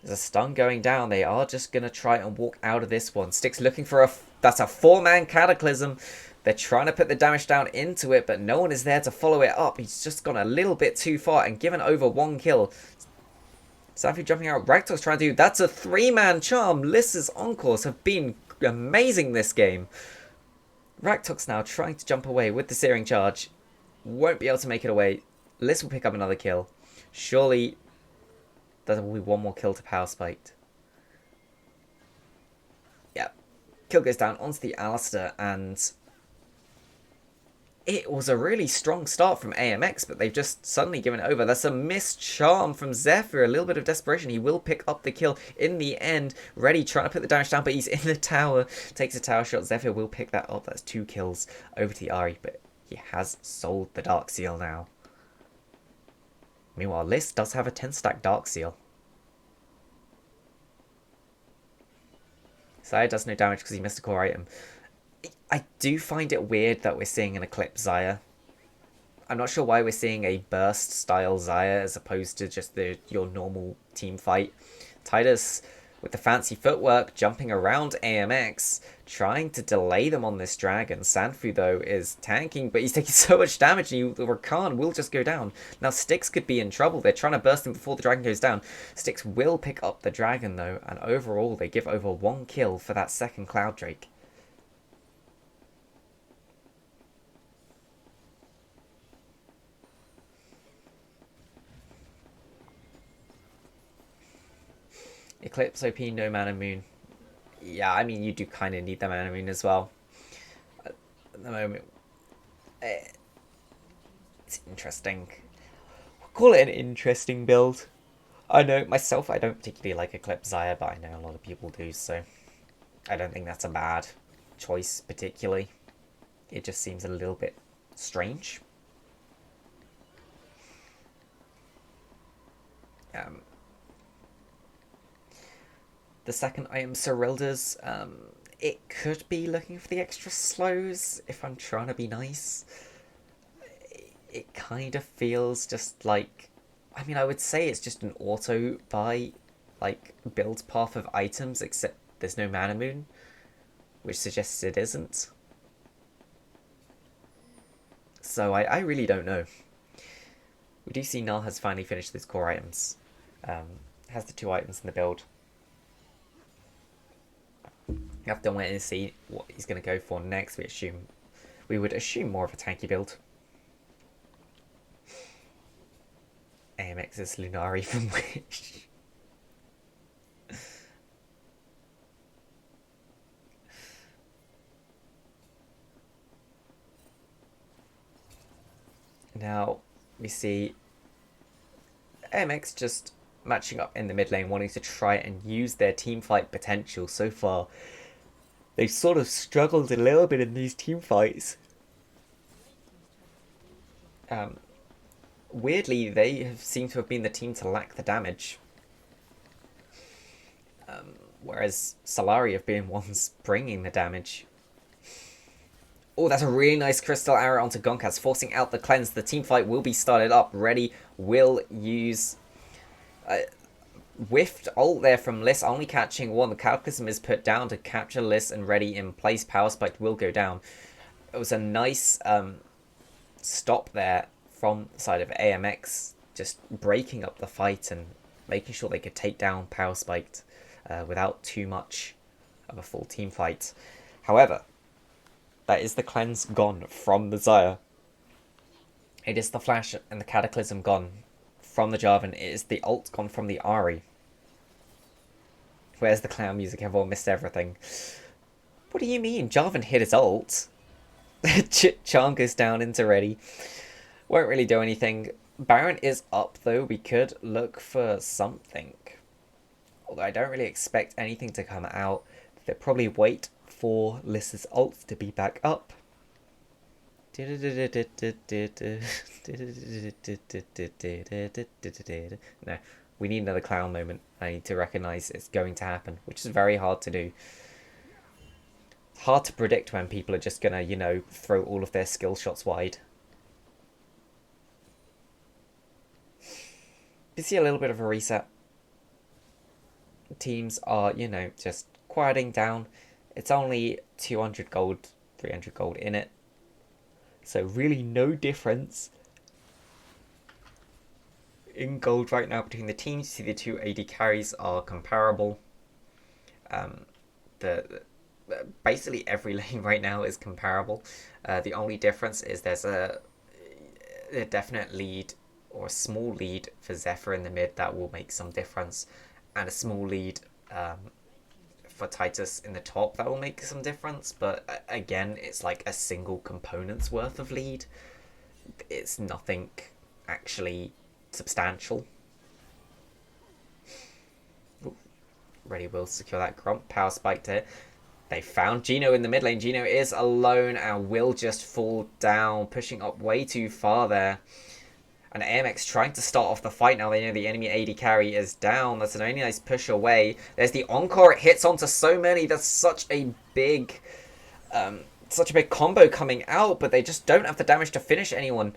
Speaker 2: There's a stun going down. They are just going to try and walk out of this one. Styx looking for that's a 4-man Cataclysm. They're trying to put the damage down into it, but no one is there to follow it up. He's just gone a little bit too far and given over 1 kill. Sanfu jumping out. Raktos trying to do... That's a 3-man charm. Liss's encores have been amazing this game. Raktox now trying to jump away with the Searing Charge. Won't be able to make it away. Liss will pick up another kill. Surely there will be one more kill to Power Spiked. Yeah. Kill goes down onto the Alistair, and it was a really strong start from AMX, but they've just suddenly given it over. That's a missed charm from Zephyr. A little bit of desperation. He will pick up the kill in the end. Ready, trying to put the damage down, but he's in the tower. Takes a tower shot. Zephyr will pick that up. That's 2 kills over to the Ahri, but he has sold the Dark Seal now. Meanwhile, Liss does have a 10-stack Dark Seal. Xayah does no damage because he missed a core item. I do find it weird that we're seeing an Eclipse Xayah. I'm not sure why we're seeing a burst style Xayah as opposed to just your normal team fight. Titus with the fancy footwork jumping around AMX, trying to delay them on this dragon. Sanfu though is tanking, but he's taking so much damage and the Rakan will just go down. Now Styx could be in trouble. They're trying to burst him before the dragon goes down. Styx will pick up the dragon though, and overall they give over 1 kill for that second Cloud Drake. Eclipse OP, no Mana Moon. Yeah, I mean, you do kind of need the Mana Moon as well. At the moment, it's interesting. We'll call it an interesting build. I know, myself, I don't particularly like Eclipse Xayah, but I know a lot of people do, so I don't think that's a bad choice, particularly. It just seems a little bit strange. The second item, Cerilda's, it could be looking for the extra slows, if I'm trying to be nice. It kind of feels just like... I mean, I would say it's just an auto-buy, like, build path of items, except there's no Mana Moon, which suggests it isn't. So I really don't know. We do see Null has finally finished his core items. Has the 2 items in the build. You have to wait and see what he's going to go for next. We would assume more of a tanky build. AMX's Lunari from Wish. Now we see AMX just matching up in the mid lane, wanting to try and use their team fight potential. So far, they've sort of struggled a little bit in these team fights. Weirdly, they seem to have been the team to lack the damage. Whereas Solari have been ones bringing the damage. Oh, that's a really nice crystal arrow onto Gonkas, forcing out the cleanse. The team fight will be started up. Ready will use... whiffed ult there from Liss, only catching 1. The Cataclysm is put down to capture Liss, and Ready in place. Power Spike will go down. It was a nice stop there from the side of AMX, just breaking up the fight and making sure they could take down Power Spiked without too much of a full team fight. However, that is the cleanse gone from the Xayah. It is the flash and the Cataclysm gone from the Jarvan. It is the ult gone from the Ari. Where's the clown music? Everyone missed everything. What do you mean? Jarvan hit his ult. Charm goes down into ready. Won't really do anything. Baron is up though. We could look for something. Although I don't really expect anything to come out. They'll probably wait for Lys's ult to be back up. No, we need another clown moment. I need to recognise it's going to happen, which is very hard to do. Hard to predict when people are just gonna, you know, throw all of their skill shots wide. You see a little bit of a reset. Teams are, you know, just quieting down. It's only 200 gold, 300 gold in it. So really no difference in gold right now between the teams. You see the two AD carries are comparable. Basically every lane right now is comparable. The only difference is there's a definite lead or a small lead for Zephyr in the mid that will make some difference, and a small lead for Titus in the top that will make some difference. But again, it's like a single component's worth of lead. It's nothing actually substantial. Ooh, Ready will secure that Grump. Power spiked it. They found Gino in the mid lane. Gino is alone and will just fall down, pushing up way too far there. And AMX trying to start off the fight now. They know the enemy AD carry is down. That's an only nice push away. There's the encore. It hits onto so many. That's such a big combo coming out, but they just don't have the damage to finish anyone.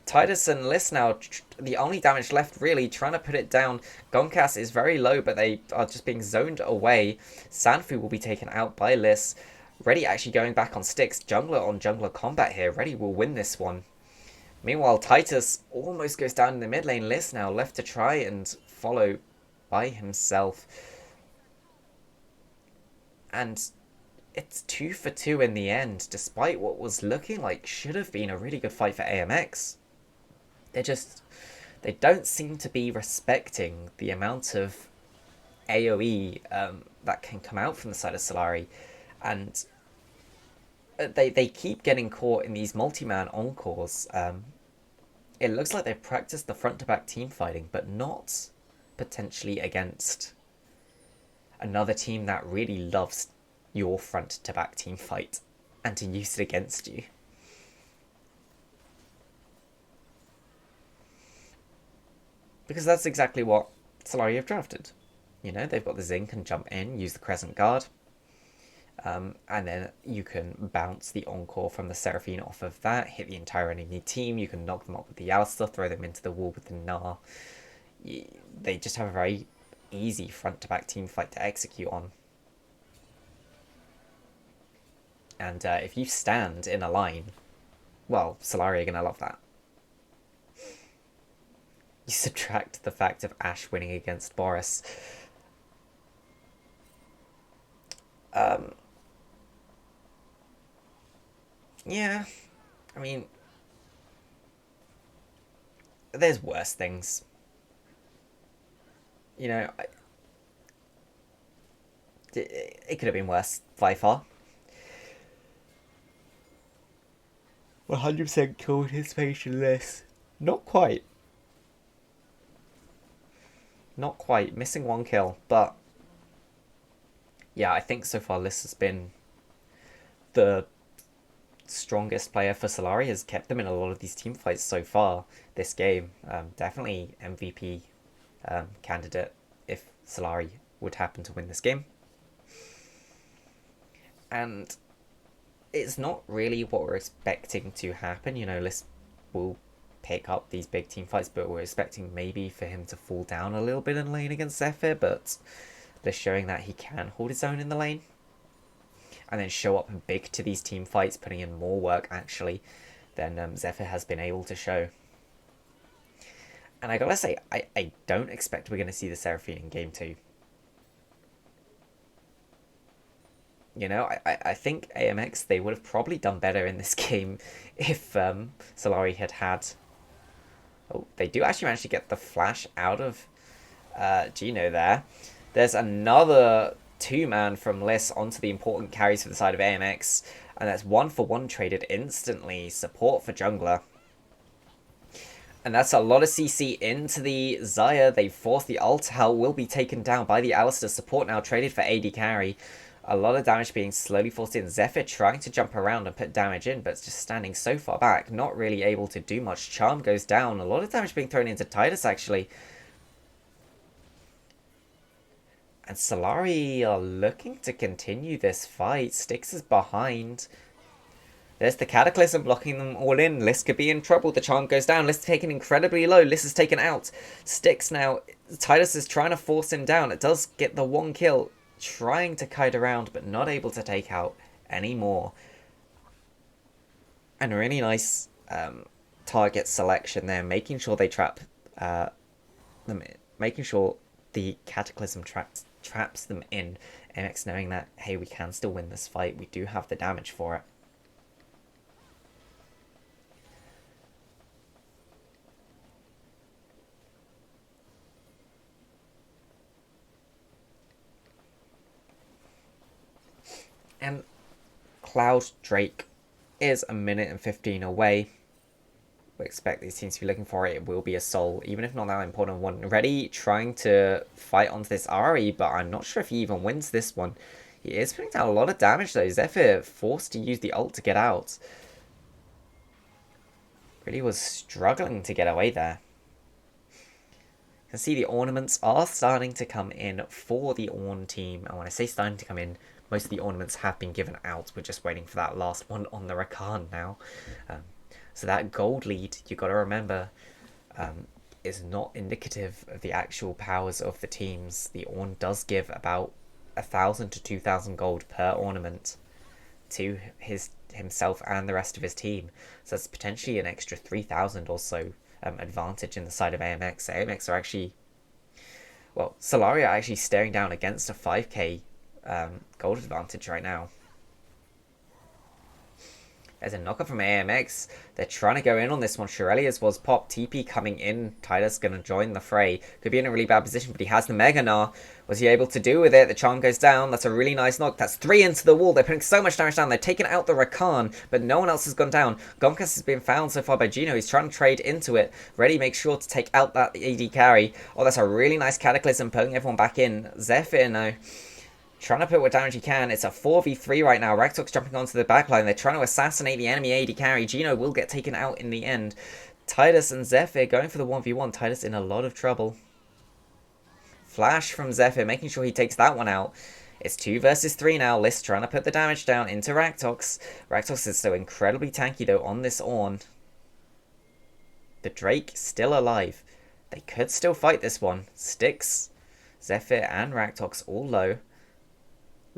Speaker 2: Titus and Lys now, the only damage left really, trying to put it down. Gonkas is very low, but they are just being zoned away. Sanfu will be taken out by Lys. Ready actually going back on sticks. Jungler on jungler combat here. Ready will win this one. Meanwhile, Titus almost goes down in the mid lane. Lys now left to try and follow by himself. And it's 2 for 2 in the end, despite what was looking like should have been a really good fight for AMX. They don't seem to be respecting the amount of AoE that can come out from the side of Solari. And they keep getting caught in these multi-man encores. It looks like they've practiced the front-to-back team fighting, but not potentially against another team that really loves your front-to-back team fight and to use it against you. Because that's exactly what Solari have drafted. You know, they've got the Zing can jump in, use the Crescent Guard. And then you can bounce the Encore from the Seraphine off of that, hit the entire enemy team. You can knock them up with the Alistar, throw them into the wall with the Gnar. They just have a very easy front-to-back team fight to execute on. And if you stand in a line, well, Solari are going to love that. You subtract the fact of Ashe winning against Boris. Yeah, I mean, there's worse things. You know, it could have been worse by far. 100% kill anticipation list. Not quite. Not quite. Missing one kill, but yeah, I think so far Lys has been the strongest player for Solari, has kept them in a lot of these team fights so far this game. Definitely MVP candidate if Solari would happen to win this game. And it's not really what we're expecting to happen. You know, Lys will pick up these big team fights, but we're expecting maybe for him to fall down a little bit in lane against Zephyr, but Lys showing that he can hold his own in the lane and then show up big to these team fights, putting in more work actually than Zephyr has been able to show. And I gotta say, I don't expect we're going to see the Seraphine in game 2. You know, I think AMX, they would have probably done better in this game if Solari had Oh, they do actually manage to get the flash out of Gino there. There's another two-man from Liss onto the important carries for the side of AMX, and that's 1-for-1 traded instantly. Support for jungler. And that's a lot of CC into the Xayah. They force the ult. Hell will be taken down by the Alistar. Support now traded for AD carry. A lot of damage being slowly forced in. Zephyr trying to jump around and put damage in, but just standing so far back, not really able to do much. Charm goes down. A lot of damage being thrown into Tidus, actually. And Solari are looking to continue this fight. Styx is behind. There's the Cataclysm blocking them all in. Liss could be in trouble. The charm goes down. Liss taken incredibly low. Liss is taken out. Styx now. Tidus is trying to force him down. It does get the one kill. Trying to kite around, but not able to take out any more. And really nice target selection there. Making sure they trap them. Making sure the Cataclysm traps them in. AMX knowing that, hey, we can still win this fight. We do have the damage for it. And Cloud Drake is a minute and 15 away. We expect these teams to be looking for it. It will be a soul, even if not that important one. Ready trying to fight onto this Ari, but I'm not sure if he even wins this one. He is putting down a lot of damage though. Zephyr forced to use the ult to get out. Really was struggling to get away there. You can see the ornaments are starting to come in for the Ornn team. And when I say starting to come in, most of the ornaments have been given out. We're just waiting for that last one on the Rakan now. So that gold lead, you got to remember, is not indicative of the actual powers of the teams. The Ornn does give about 1,000 to 2,000 gold per ornament to himself and the rest of his team. So that's potentially an extra 3,000 or so advantage in the side of AMX. AMX are actually, well, Solari are actually staring down against a 5k gold advantage right now. There's a knocker from AMX. They're trying to go in on this one. Shurelius was pop. TP coming in. Tidus going to join the fray. Could be in a really bad position, but he has the Mega Gnar. Was he able to do with it? The charm goes down. That's a really nice knock. That's 3 into the wall. They're putting so much damage down. They're taking out the Rakan, but no one else has gone down. Gonkas has been found so far by Gino. He's trying to trade into it. Ready, make sure to take out that AD carry. Oh, that's a really nice Cataclysm, pulling everyone back in. Zephyr now trying to put what damage he can. It's a 4v3 right now. Raktox jumping onto the backline. They're trying to assassinate the enemy AD carry. Gino will get taken out in the end. Tidus and Zephyr going for the 1v1. Tidus in a lot of trouble. Flash from Zephyr, making sure he takes that one out. It's 2 versus 3 now. Liss trying to put the damage down into Raktox. Raktox is so incredibly tanky though on this Ornn. The Drake still alive. They could still fight this one. Styx, Zephyr and Raktox all low.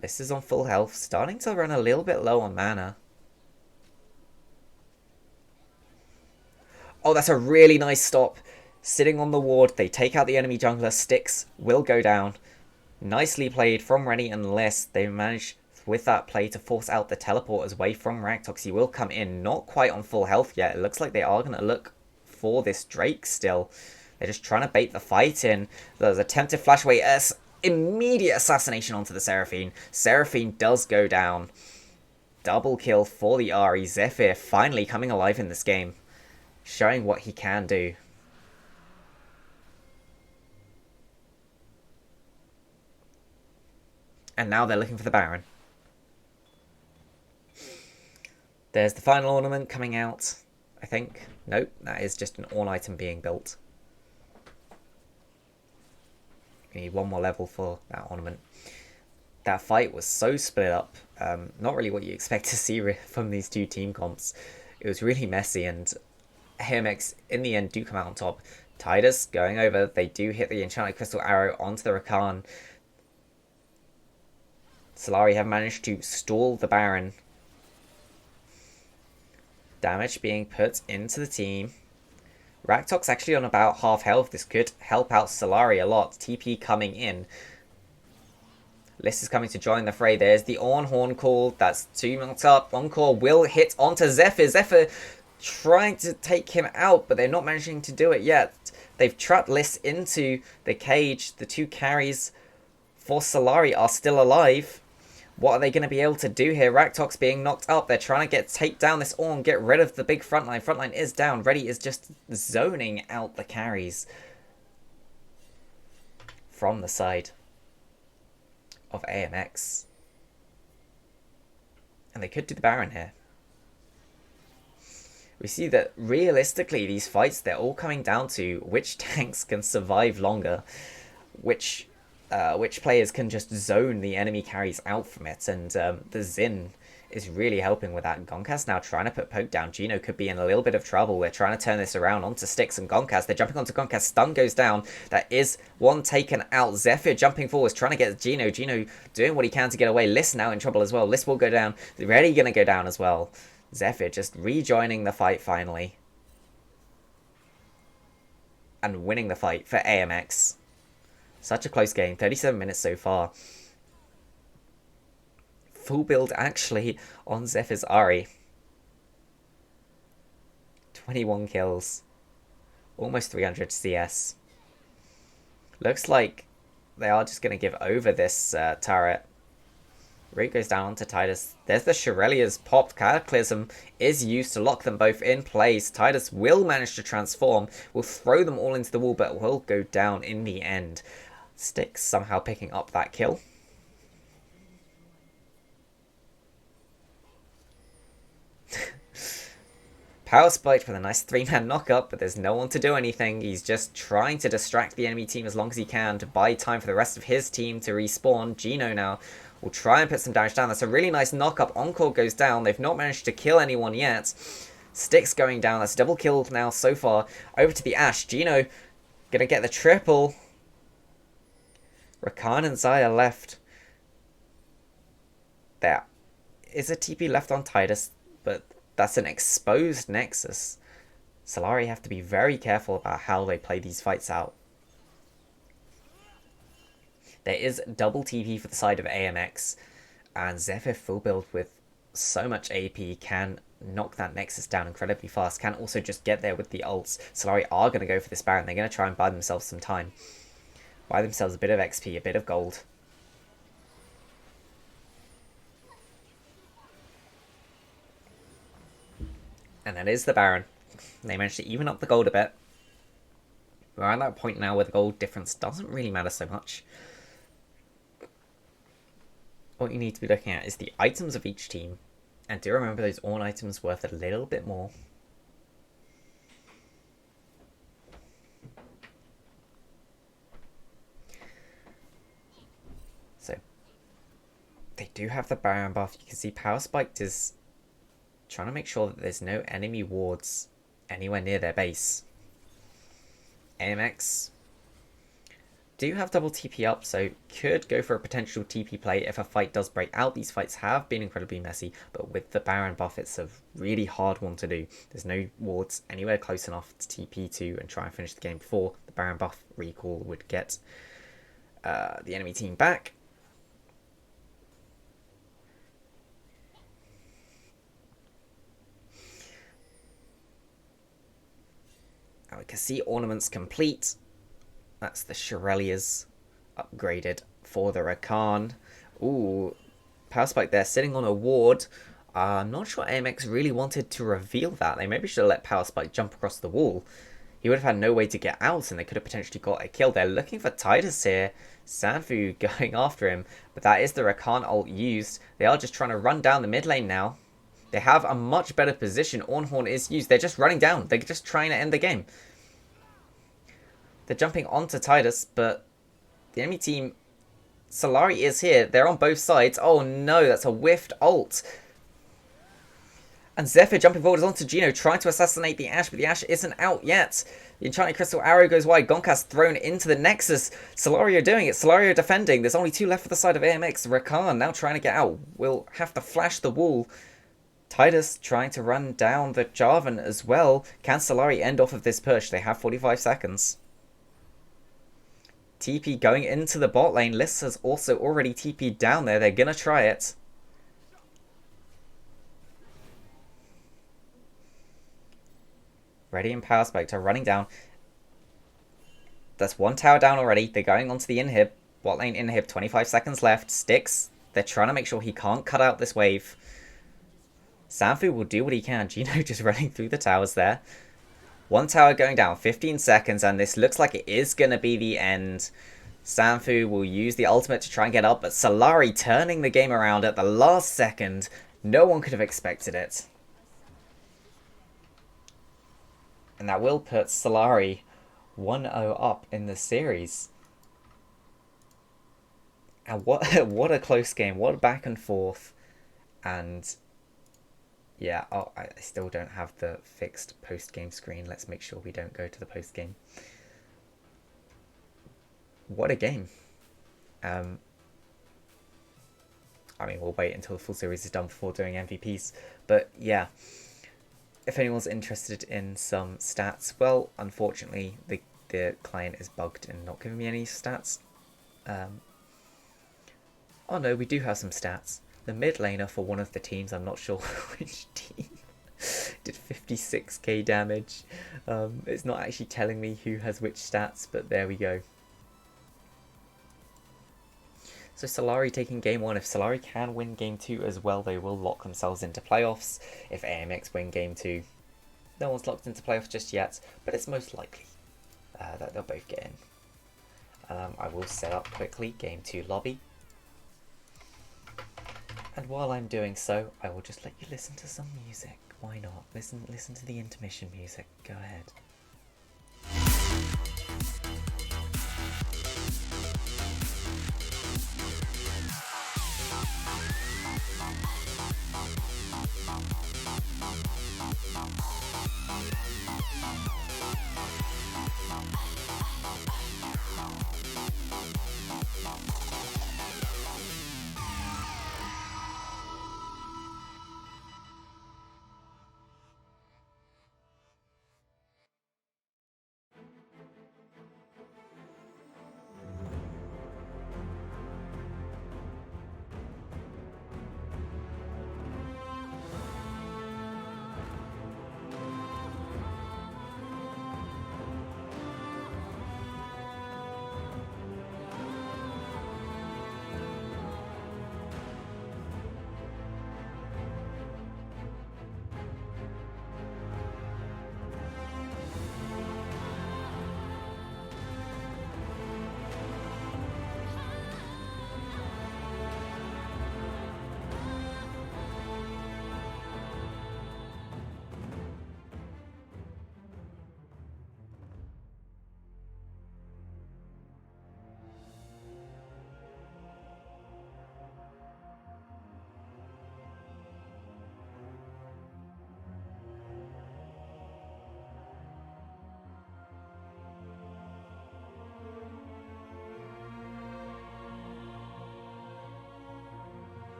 Speaker 2: Liss is on full health, starting to run a little bit low on mana. Oh, that's a really nice stop. Sitting on the ward, they take out the enemy jungler. Styx will go down. Nicely played from Rennie and Liss. They managed with that play to force out the teleporters away from Raktox. He will come in, not quite on full health yet. It looks like they are going to look for this Drake still. They're just trying to bait the fight in. There's attempted flash away. Immediate assassination onto the Seraphine. Seraphine does go down. Double kill for the Ahri. Zephyr finally coming alive in this game. Showing what he can do. And now they're looking for the Baron. There's the final ornament coming out, I think. Nope, that is just an Ornn item being built. We need one more level for that ornament. That fight was so split up. Not really what you expect to see from these two team comps. It was really messy, and AMX in the end do come out on top. Tidus going over. They do hit the enchanted crystal arrow onto the Rakan. Solari have managed to stall the Baron. Damage being put into the team. Raktox actually on about half health. This could help out Solari a lot. TP coming in. Liss is coming to join the fray. There's the Ornn Horn call. That's 2 minutes up. Encore will hit onto Zephyr. Zephyr trying to take him out, but they're not managing to do it yet. They've trapped Liss into the cage. The 2 carries for Solari are still alive. What are they going to be able to do here? Raktox being knocked up. They're trying to take down this Ornn, get rid of the big front line. Front line is down. Reddy is just zoning out the carries from the side of AMX. And they could do the Baron here. We see that realistically these fights, they're all coming down to which tanks can survive longer, which players can just zone the enemy carries out from it, and the Xin is really helping with that. Gonkas now trying to put Poke down. Gino could be in a little bit of trouble. They're trying to turn this around onto Styx and Gonkas. They're jumping onto Gonkas. Stun goes down. That is one taken out. Zephyr jumping forwards, trying to get Gino. Gino doing what he can to get away. Liss now in trouble as well. Liss will go down. They're already going to go down as well. Zephyr just rejoining the fight finally. And winning the fight for AMX. Such a close game. 37 minutes so far. Full build actually on Zephyr's Ahri. 21 kills. Almost 300 CS. Looks like they are just going to give over this turret. Root goes down onto Tidus. There's the Shirelia's popped. Cataclysm is used to lock them both in place. Tidus will manage to transform. Will throw them all into the wall, but will go down in the end. Styx somehow picking up that kill. Power Spike with a nice 3-man knock-up, but there's no one to do anything. He's just trying to distract the enemy team as long as he can to buy time for the rest of his team to respawn. Gino now will try and put some damage down. That's a really nice knock-up. Encore goes down. They've not managed to kill anyone yet. Styx going down. That's a double kill now so far. Over to the Ashe. Gino gonna get the triple. Rakan and Xayah left. There is a TP left on Tidus, but that's an exposed Nexus. Solari have to be very careful about how they play these fights out. There is double TP for the side of AMX, and Zephyr full build with so much AP can knock that Nexus down incredibly fast, can also just get there with the ults. Solari are going to go for this Baron. They're going to try and buy themselves some time. Buy themselves a bit of XP, a bit of gold. And that is the Baron. They managed to even up the gold a bit. We're at that point now where the gold difference doesn't really matter so much. What you need to be looking at is the items of each team. And do remember those Ornn items worth a little bit more. So, they do have the Baron buff. You can see Power Spiked is trying to make sure that there's no enemy wards anywhere near their base. AMX do have double TP up, so could go for a potential TP play if a fight does break out. These fights have been incredibly messy, but with the Baron buff, it's a really hard one to do. There's no wards anywhere close enough to TP to and try and finish the game before the Baron buff recall would get the enemy team back. Now we can see ornaments complete. That's the Shirelia's upgraded for the Rakan. Ooh, Power Spike there sitting on a ward. I'm not sure AMX really wanted to reveal that. They maybe should have let Power Spike jump across the wall. He would have had no way to get out and they could have potentially got a kill. They're looking for Tidus here. Sanfu going after him, but that is the Rakan ult used. They are just trying to run down the mid lane now. They have a much better position. Ornhorn is used. They're just running down. They're just trying to end the game. They're jumping onto Tidus, but the enemy team, Solari is here. They're on both sides. Oh no, that's a whiffed ult. And Zephyr jumping forward onto Gino, trying to assassinate the Ashe, but the Ashe isn't out yet. The Enchanted Crystal Arrow goes wide. Gonkas thrown into the Nexus. Solari doing it. Solari defending. There's only 2 left for the side of AMX. Rakan now trying to get out. Will have to flash the wall. Tidus trying to run down the Jarvan as well. Can Solari end off of this push? They have 45 seconds. TP going into the bot lane. Liss has also already TP'd down there. They're going to try it. Ready and Power Spectre running down. That's one tower down already. They're going onto the inhib. Bot lane inhib, 25 seconds left. Sticks. They're trying to make sure he can't cut out this wave. Sanfu will do what he can. Gino just running through the towers there. One tower going down, 15 seconds, and this looks like it is going to be the end. Sanfu will use the ultimate to try and get up, but Solari turning the game around at the last second. No one could have expected it. And that will put Solari 1-0 up in the series. And what a close game. What a back and forth. And yeah, oh, I still don't have the fixed post-game screen. Let's make sure we don't go to the post-game. What a game. I mean, we'll wait until the full series is done before doing MVPs. But yeah, if anyone's interested in some stats, well, unfortunately, the client is bugged and not giving me any stats. Oh no, we do have some stats. The mid laner for one of the teams, I'm not sure which team, did 56k damage. It's not actually telling me who has which stats, but there we go. So Solari taking game 1. If Solari can win game 2 as well, they will lock themselves into playoffs. If AMX win game 2, no one's locked into playoffs just yet, but it's most likely that they'll both get in. I will set up quickly game 2 lobby. And while I'm doing so, I will just let you listen to some music. Why not? Listen to the intermission music. Go ahead.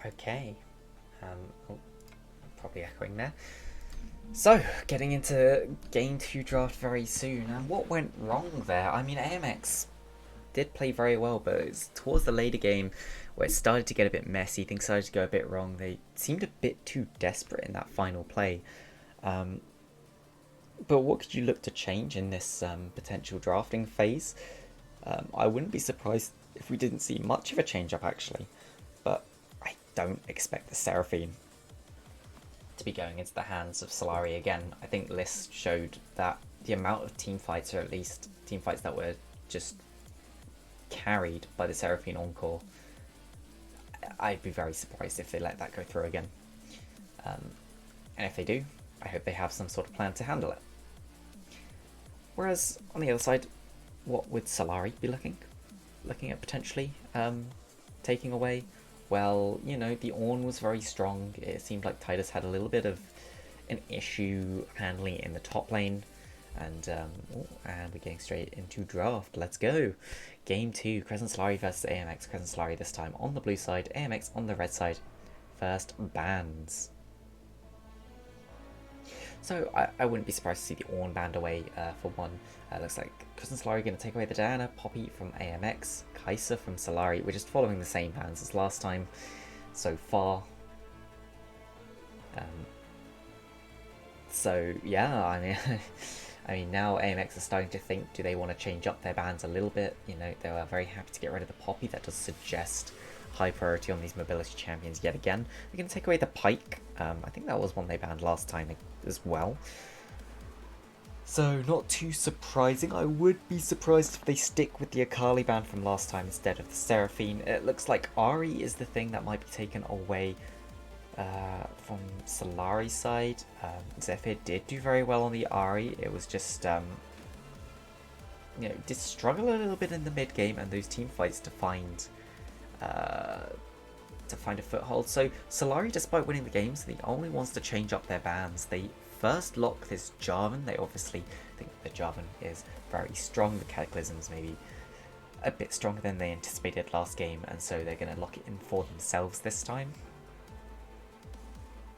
Speaker 2: Okay. Oh, probably echoing there. So, getting into Game 2 draft very soon. And what went wrong there? I mean, AMX did play very well, but it's towards the later game where it started to get a bit messy, things started to go a bit wrong. They seemed a bit too desperate in that final play. But what could you look to change in this potential drafting phase? I wouldn't be surprised if we didn't see much of a change-up, actually. But I don't expect the Seraphine to be going into the hands of Solari again. I think List showed that the amount of team fights, or at least team fights that were just carried by the Seraphine Encore, I'd be very surprised if they let that go through again. And if they do, I hope they have some sort of plan to handle it. Whereas, on the other side, what would Solari be looking at potentially taking away? Well, you know, the Ornn was very strong. It seemed like Titus had a little bit of an issue handling it in the top lane. And we're getting straight into draft. Let's go. Game 2, Crescent Solari versus AMX. Crescent Solari this time on the blue side, AMX on the red side. First bans. So I wouldn't be surprised to see the Ornn banned away for one. Looks like Crescent Solari going to take away the Diana, Poppy from AMX, Kai'Sa from Solari. We're just following the same bans as last time so far. So yeah, I mean, I mean now AMX are starting to think, do they want to change up their bans a little bit? You know, they were very happy to get rid of the Poppy. That does suggest high priority on these mobility champions yet again. They're going to take away the Pike. I think that was one they banned last time as well. So not too surprising. I would be surprised if they stick with the Akali ban from last time instead of the Seraphine. It looks like Ahri is the thing that might be taken away from Solari's side. Zephyr did do very well on the Ahri. It was just you know, did struggle a little bit in the mid game and those team fights to find a foothold. So Solari, despite winning the games, are the only ones to change up their bans. They first lock this Jarvan. They obviously think the Jarvan is very strong. The Cataclysm's maybe a bit stronger than they anticipated last game, and so they're going to lock it in for themselves this time.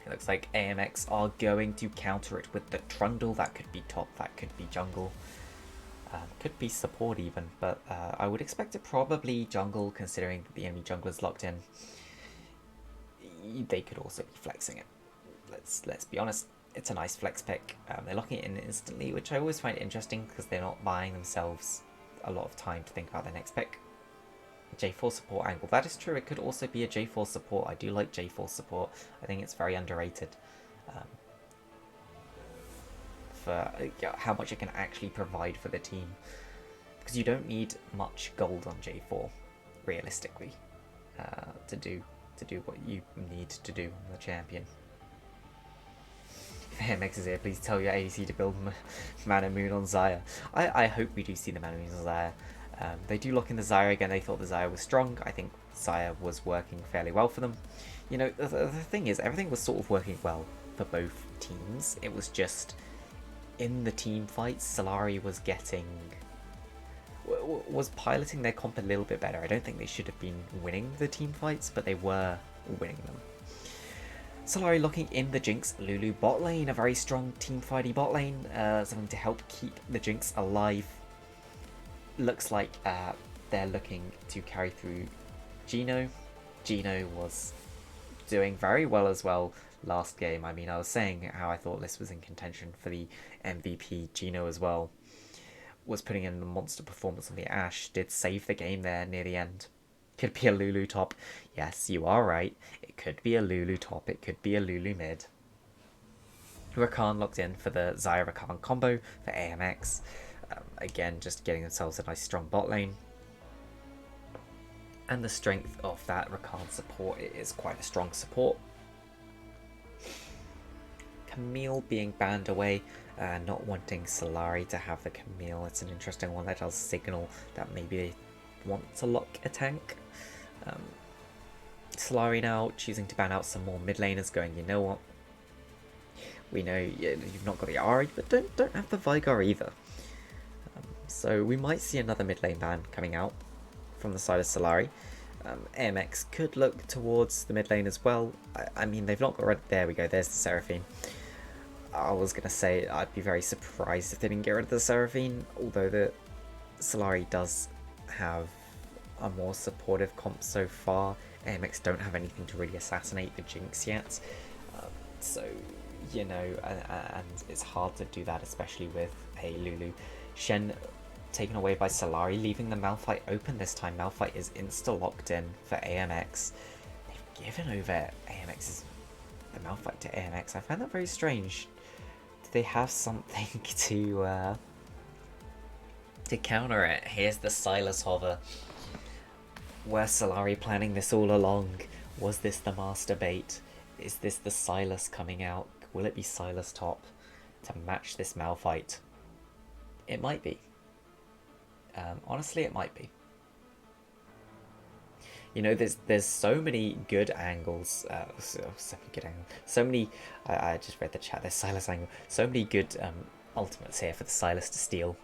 Speaker 2: It looks like AMX are going to counter it with the Trundle. That could be top, that could be jungle. Could be support even, but I would expect it probably jungle, considering the enemy jungler's locked in. They could also be flexing it. Let's be honest, it's a nice flex pick. They're locking it in instantly, which I always find interesting because they're not buying themselves a lot of time to think about their next pick. J4 support angle, that is true. It could also be a J4 support. I do like J4 support. I think it's very underrated for how much it can actually provide for the team, because you don't need much gold on J4 realistically to do what you need to do on the champion. If AMX is here, please tell your ADC to build Mana Moon on Xayah. I hope we do see the Mana Moon on Xayah. They do lock in the Xayah again. They thought the Xayah was strong. I think Xayah was working fairly well for them. You know, the thing is, everything was sort of working well for both teams. It was just in the team fights, Solari was piloting their comp a little bit better. I don't think they should have been winning the team fights, but they were winning them. Solari locking in the Jinx. Lulu bot lane, a very strong team fighty bot lane, something to help keep the Jinx alive. Looks like they're looking to carry through Gino. Gino was doing very well as well last game. I mean, I was saying how I thought Liz was in contention for the MVP. Gino as well was putting in the monster performance on the Ashe. Did save the game there near the end. Could be a Lulu top. Yes, you are right. It could be a Lulu top. It could be a Lulu mid. Rakan locked in for the Xayah Rakan combo for AMX. Again, just getting themselves a nice strong bot lane. And the strength of that Rakan support, it is quite a strong support. Camille being banned away, not wanting Solari to have the Camille. It's an interesting one. That does signal that maybe they want to lock a tank. Solari now choosing to ban out some more mid laners, going, you know what? We know you've not got the Ahri, but don't have the Veigar either. So we might see another mid lane ban coming out from the side of Solari. AMX could look towards the mid lane as well. I mean, they've not got rid. There we go. There's the Seraphine. I was gonna say I'd be very surprised if they didn't get rid of the Seraphine, although the Solari does have a more supportive comp so far. AMX don't have anything to really assassinate the Jinx yet. So, you know, and it's hard to do that, especially with a Lulu. Shen taken away by Solari, leaving the Malphite open this time. Malphite is insta-locked in for AMX. They've given over the Malphite to AMX. I find that very strange. Do they have something to counter it? Here's the Silas hover. Were Solari planning this all along? Was this the master bait? Is this the Silas coming out? Will it be Silas top to match this Malphite? It might be. Honestly, it might be. You know, there's so many good angles. So many. I just read the chat. There's Silas angle. So many good ultimates here for the Silas to steal.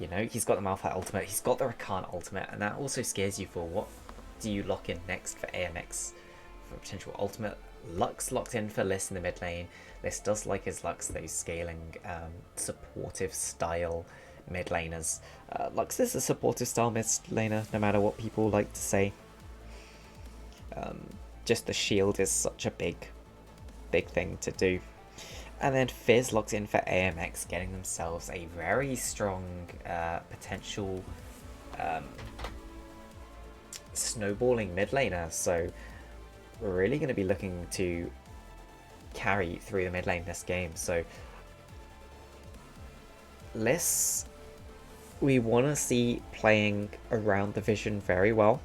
Speaker 2: You know, he's got the Malphite ultimate. He's got the Rakan ultimate, and that also scares you for what do you lock in next for AMX for a potential ultimate. Lux locked in for Liss in the mid lane. Liss does like his Lux, those scaling, supportive style mid laners. Lux is a supportive style mid laner, no matter what people like to say. Just the shield is such a big thing to do. And then Fizz locked in for AMX, getting themselves a very strong potential snowballing mid laner. So we're really going to be looking to carry through the mid lane this game. So Liss, we want to see playing around the vision very well.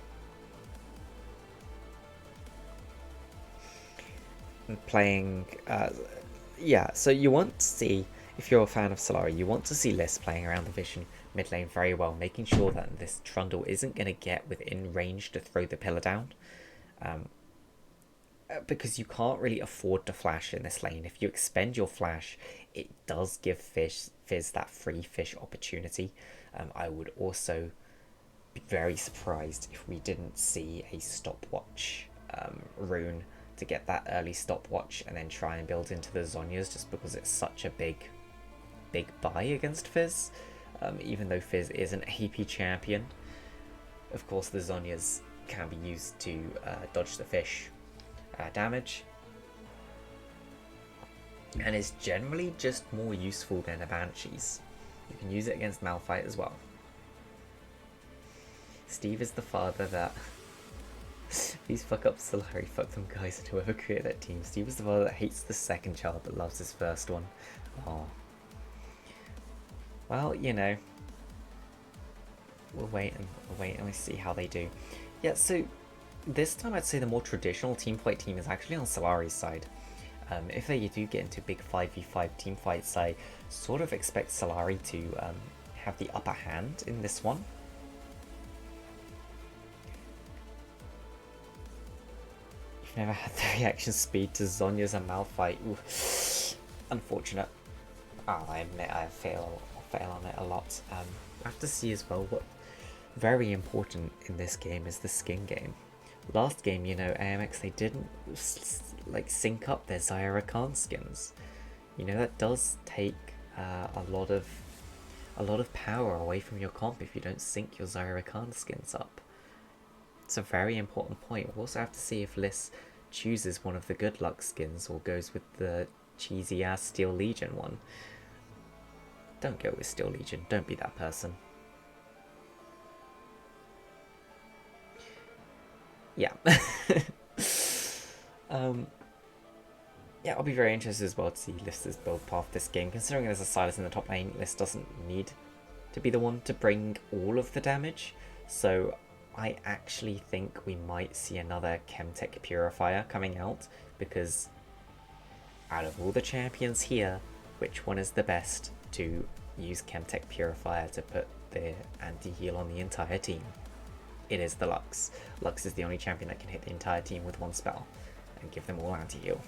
Speaker 2: And playing, yeah, so you want to see, if you're a fan of Solari, you want to see Liss playing around the vision mid lane very well, making sure that this Trundle isn't going to get within range to throw the pillar down. Because you can't really afford to flash in this lane. If you expend your flash, it does give Fizz that free fish opportunity. I would also be very surprised if we didn't see a stopwatch rune to get that early stopwatch and then try and build into the Zhonya's, just because it's such a big buy against Fizz. Even though Fizz is an AP champion, of course the Zhonya's can be used to dodge the fish damage, and is generally just more useful than a Banshee's. You can use it against Malphite as well. Steve is the father that these fuck up Solari, fuck them guys, and whoever created that team. Steve is the father that hates the second child but loves his first one. Oh. Well, you know, we'll wait and we see how they do. Yeah, so this time I'd say the more traditional teamfight team is actually on Solari's side. If they do get into big 5v5 teamfights, I sort of expect Solari to have the upper hand in this one. You've never had the reaction speed to Zhonya's and Malphite. Ooh. Unfortunate. Oh, I admit I fail on it a lot. I have to see as well what very important in this game is the skin game. Last game, you know, AMX, they didn't like sync up their Zyra Khan skins. You know, that does take a lot of power away from your comp if you don't sync your Zyra Khan skins up. It's a very important point. We'll also have to see if Liss chooses one of the good luck skins or goes with the cheesy ass Steel Legion one. Don't go with Steel Legion. Don't be that person. Yeah. Yeah, I'll be very interested as well to see Liss's build path this game. Considering there's a Silas in the top lane, Liss doesn't need to be the one to bring all of the damage. So I actually think we might see another Chemtech Purifier coming out, because out of all the champions here, which one is the best to use Chemtech Purifier to put the anti-heal on the entire team? It is the Lux. Lux is the only champion that can hit the entire team with one spell and give them all anti-heal.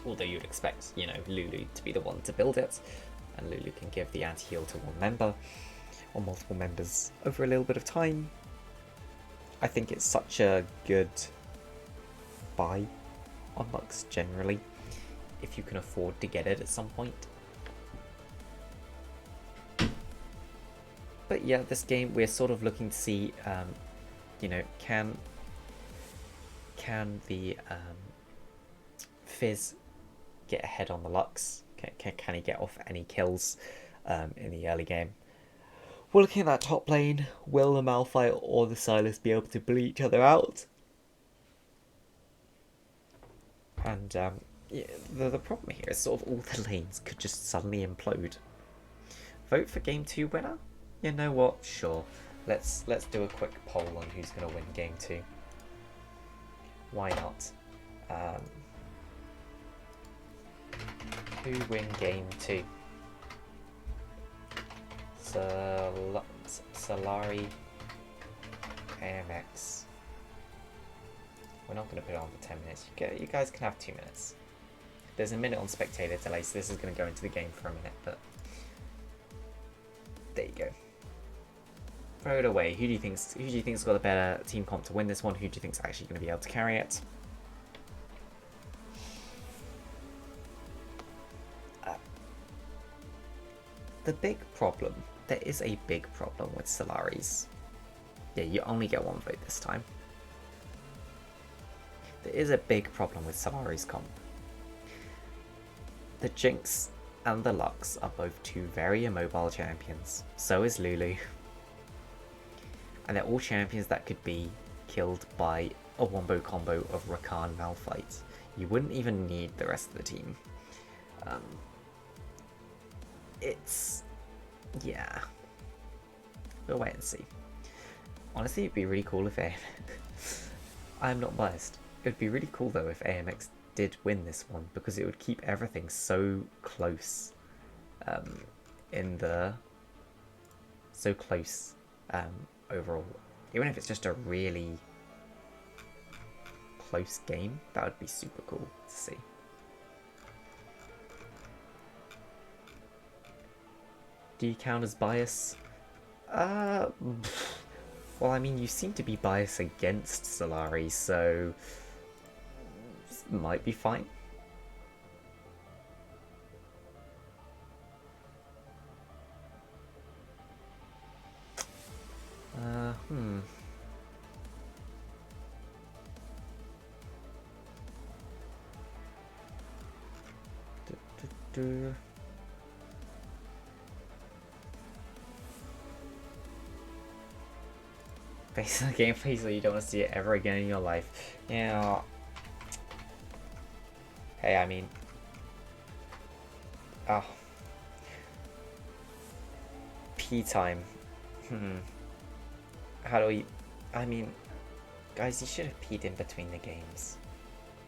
Speaker 2: Although you'd expect, you know, Lulu to be the one to build it, and Lulu can give the anti-heal to one member or multiple members over a little bit of time. I think it's such a good buy on Lux generally, if you can afford to get it at some point. But yeah, this game we're sort of looking to see, you know, can can the Fizz get ahead on the Lux? Can he get off any kills in the early game? We're looking at that top lane. Will the Malphite or the Sylas be able to bully each other out? And yeah, the problem here is sort of all the lanes could just suddenly implode. Vote for game 2 winner? You know what? Sure. Let's do a quick poll on who's going to win game 2. Why not? Who win game 2? Solari, AMX. We're not going to put it on for 10 minutes. You guys can have 2 minutes. There's a minute on spectator delay, so this is going to go into the game for a minute, but there you go. Throw it away. Who do you think's got a better team comp to win this one? Who do you think's actually going to be able to carry it? The big problem. There is a big problem with Solari's. Yeah, you only get 1 vote this time. There is a big problem with Solari's comp. The Jinx and the Lux are both 2 very immobile champions. So is Lulu. And they're all champions that could be killed by a wombo combo of Rakan Malphite. You wouldn't even need the rest of the team. Yeah. We'll wait and see. Honestly, it'd be really cool if I'm not biased. It would be really cool though if AMX did win this one, because it would keep everything so close overall. Even if it's just a really close game, that would be super cool to see. Do you count as bias? Well, I mean, you seem to be biased against Solari, so might be fine. Based on the gameplay, so you don't want to see it ever again in your life. Yeah. Hey, I mean... Oh. P time. How do we... I mean... Guys, you should have peed in between the games.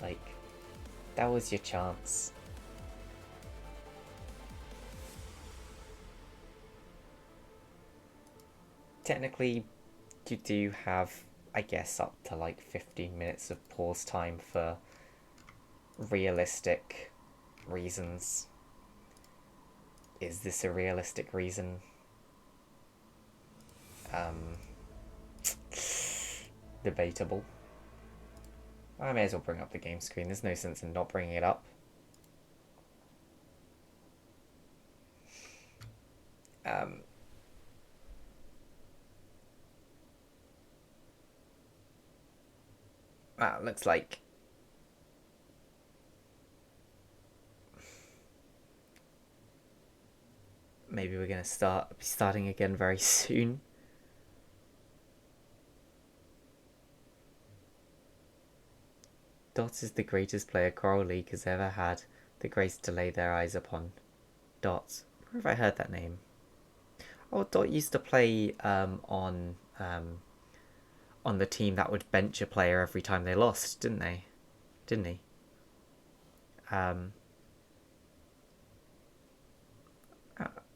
Speaker 2: Like, that was your chance. Technically, you do have, I guess, up to like 15 minutes of pause time for realistic reasons. Is this a realistic reason? Debatable. I may as well bring up the game screen. There's no sense in not bringing it up. Wow, looks like maybe we're gonna be starting again very soon. Dot is the greatest player CoraL League has ever had the grace to lay their eyes upon. Dot. Where have I heard that name? Oh, Dot used to play on the team that would bench a player every time they lost, didn't they? Didn't he?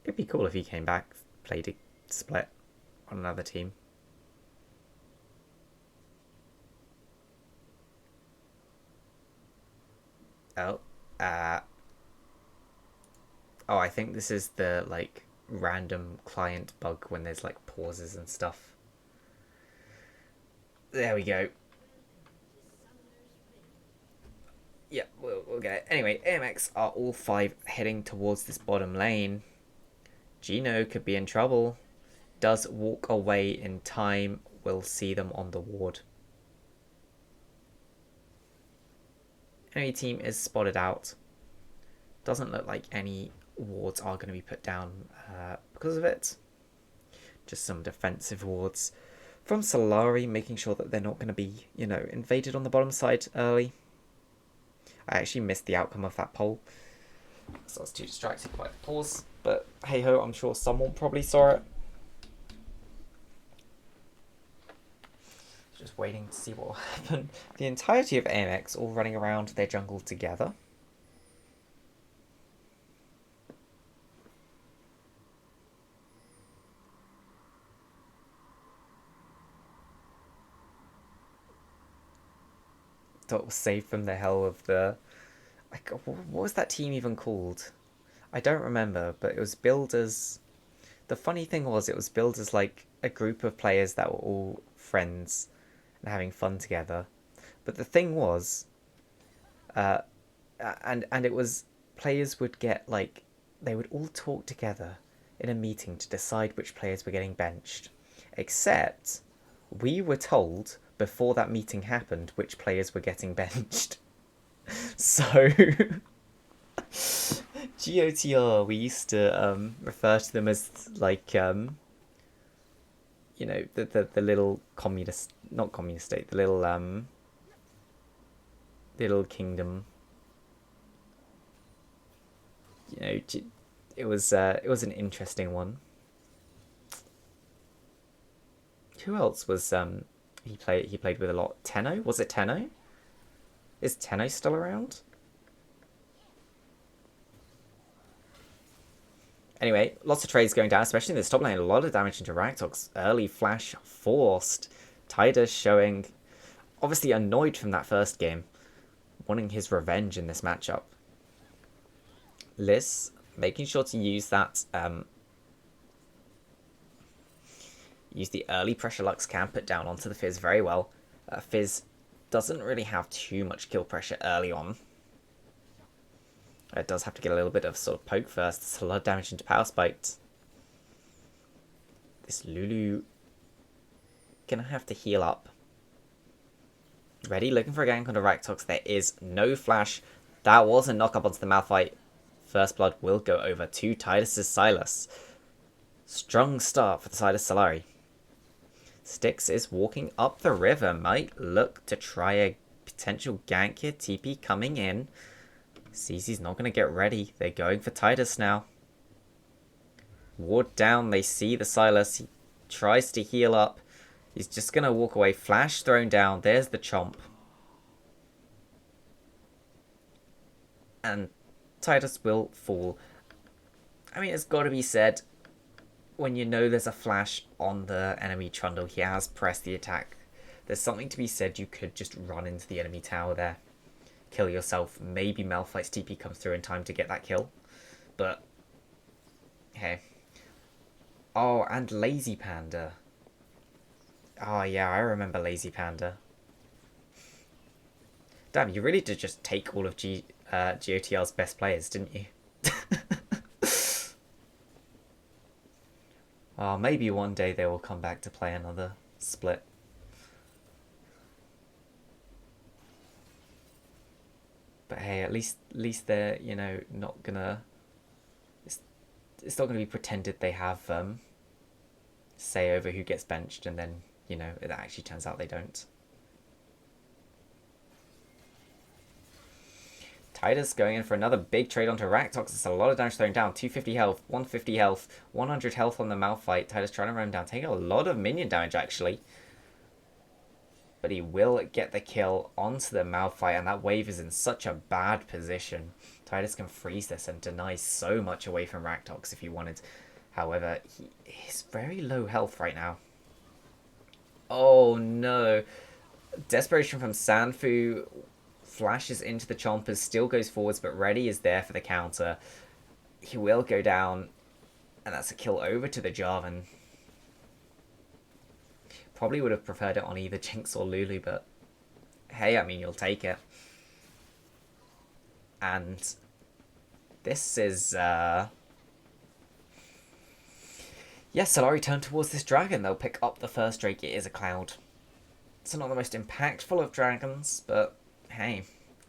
Speaker 2: It'd be cool if he came back, played a split on another team. Oh, I think this is the like random client bug when there's like pauses and stuff. There we go. Yeah, we'll get it. Anyway, AMX are all 5 heading towards this bottom lane. Gino could be in trouble. Does walk away in time. We'll see them on the ward. Enemy team is spotted out. Doesn't look like any wards are going to be put down because of it. Just some defensive wards from Solari, making sure that they're not going to be, invaded on the bottom side early. I actually missed the outcome of that poll, so I was too distracted by the pause. But hey ho, I'm sure someone probably saw it. Just waiting to see what will happen. The entirety of AMX all running around their jungle together. That was saved from the hell of the... what was that team even called? I don't remember, but it was billed as... The funny thing was, it was billed as like a group of players that were all friends and having fun together. But the thing was, and it was, players would get like, they would all talk together in a meeting to decide which players were getting benched. Except, we were told before that meeting happened which players were getting benched. So, GOTR, we used to refer to them as like, the little communist, not communist state, the little kingdom. It was an interesting one. Who else was he played with a lot? Tenno? Was it Tenno? Is Tenno still around? Anyway, lots of trades going down, especially in this top lane. A lot of damage into Raktox. Early flash forced. Tidus showing, obviously annoyed from that first game, wanting his revenge in this matchup. Liz making sure to use that, use the early pressure Lux camp put down onto the Fizz very well. Fizz doesn't really have too much kill pressure early on. It does have to get a little bit of sort of poke first. It's a lot of damage into Power Spiked. This Lulu gonna have to heal up. Ready, looking for a gank onto Raktox. There is no flash. That was a knock up onto the Malphite. First blood will go over to Tidus' Silas. Strong start for the side of Solari. Styx is walking up the river. Might look to try a potential gank here. TP coming in. Sees he's not going to get ready. They're going for Tidus now. Ward down. They see the Silas. He tries to heal up. He's just going to walk away. Flash thrown down. There's the chomp. And Tidus will fall. I mean, it's got to be said, when you know there's a flash on the enemy Trundle, he has pressed the attack. There's something to be said. You could just run into the enemy tower there. Kill yourself. Maybe Malphite's TP comes through in time to get that kill. But, hey. Oh, and Lazy Panda. Oh, yeah, I remember Lazy Panda. Damn, you really did just take all of GOTR's best players, didn't you? Oh, maybe one day they will come back to play another split. But hey, at least they're, not gonna... It's not gonna be pretended they have say over who gets benched, and then, it actually turns out they don't. Tidus going in for another big trade onto Raktox. It's a lot of damage thrown down. 250 health, 150 health, 100 health on the Malphite. Tidus trying to run him down. Taking a lot of minion damage, actually. But he will get the kill onto the Malphite, and that wave is in such a bad position. Tidus can freeze this and deny so much away from Raktox if he wanted. However, he's very low health right now. Oh, no. Desperation from Sanfu. Flashes into the Chompers, still goes forwards, but Ready is there for the counter. He will go down, and that's a kill over to the Jarvan. Probably would have preferred it on either Jinx or Lulu, but hey, I mean, you'll take it. And this is, yes, Solari turn towards this dragon. They'll pick up the first Drake. It is a Cloud. It's not the most impactful of dragons, but hey,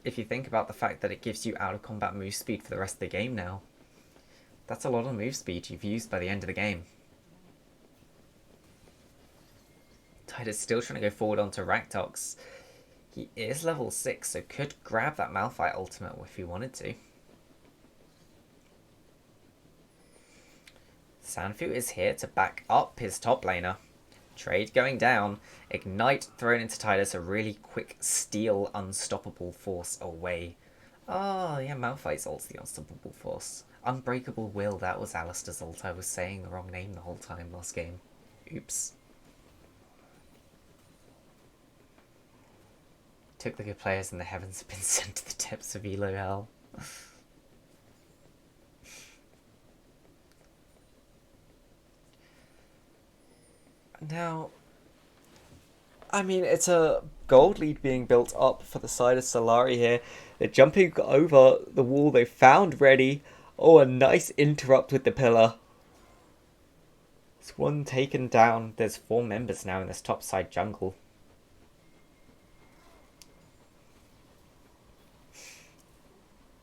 Speaker 2: if you think about the fact that it gives you out of combat move speed for the rest of the game now. That's a lot of move speed you've used by the end of the game. Titus still trying to go forward onto Raktox. He is level 6, so could grab that Malphite ultimate if he wanted to. Sanfu is here to back up his top laner. Trade going down. Ignite thrown into Titus, a really quick steal unstoppable force away. Oh, yeah, Malphite's ult's the unstoppable force. Unbreakable Will, that was Alistair's ult. I was saying the wrong name the whole time last game. Oops. Took the good players and the heavens have been sent to the depths of Elo hell. Now, I mean, it's a gold lead being built up for the side of Solari here. They're jumping over the wall they found ready. Oh, a nice interrupt with the pillar. It's one taken down. There's 4 members now in this top side jungle.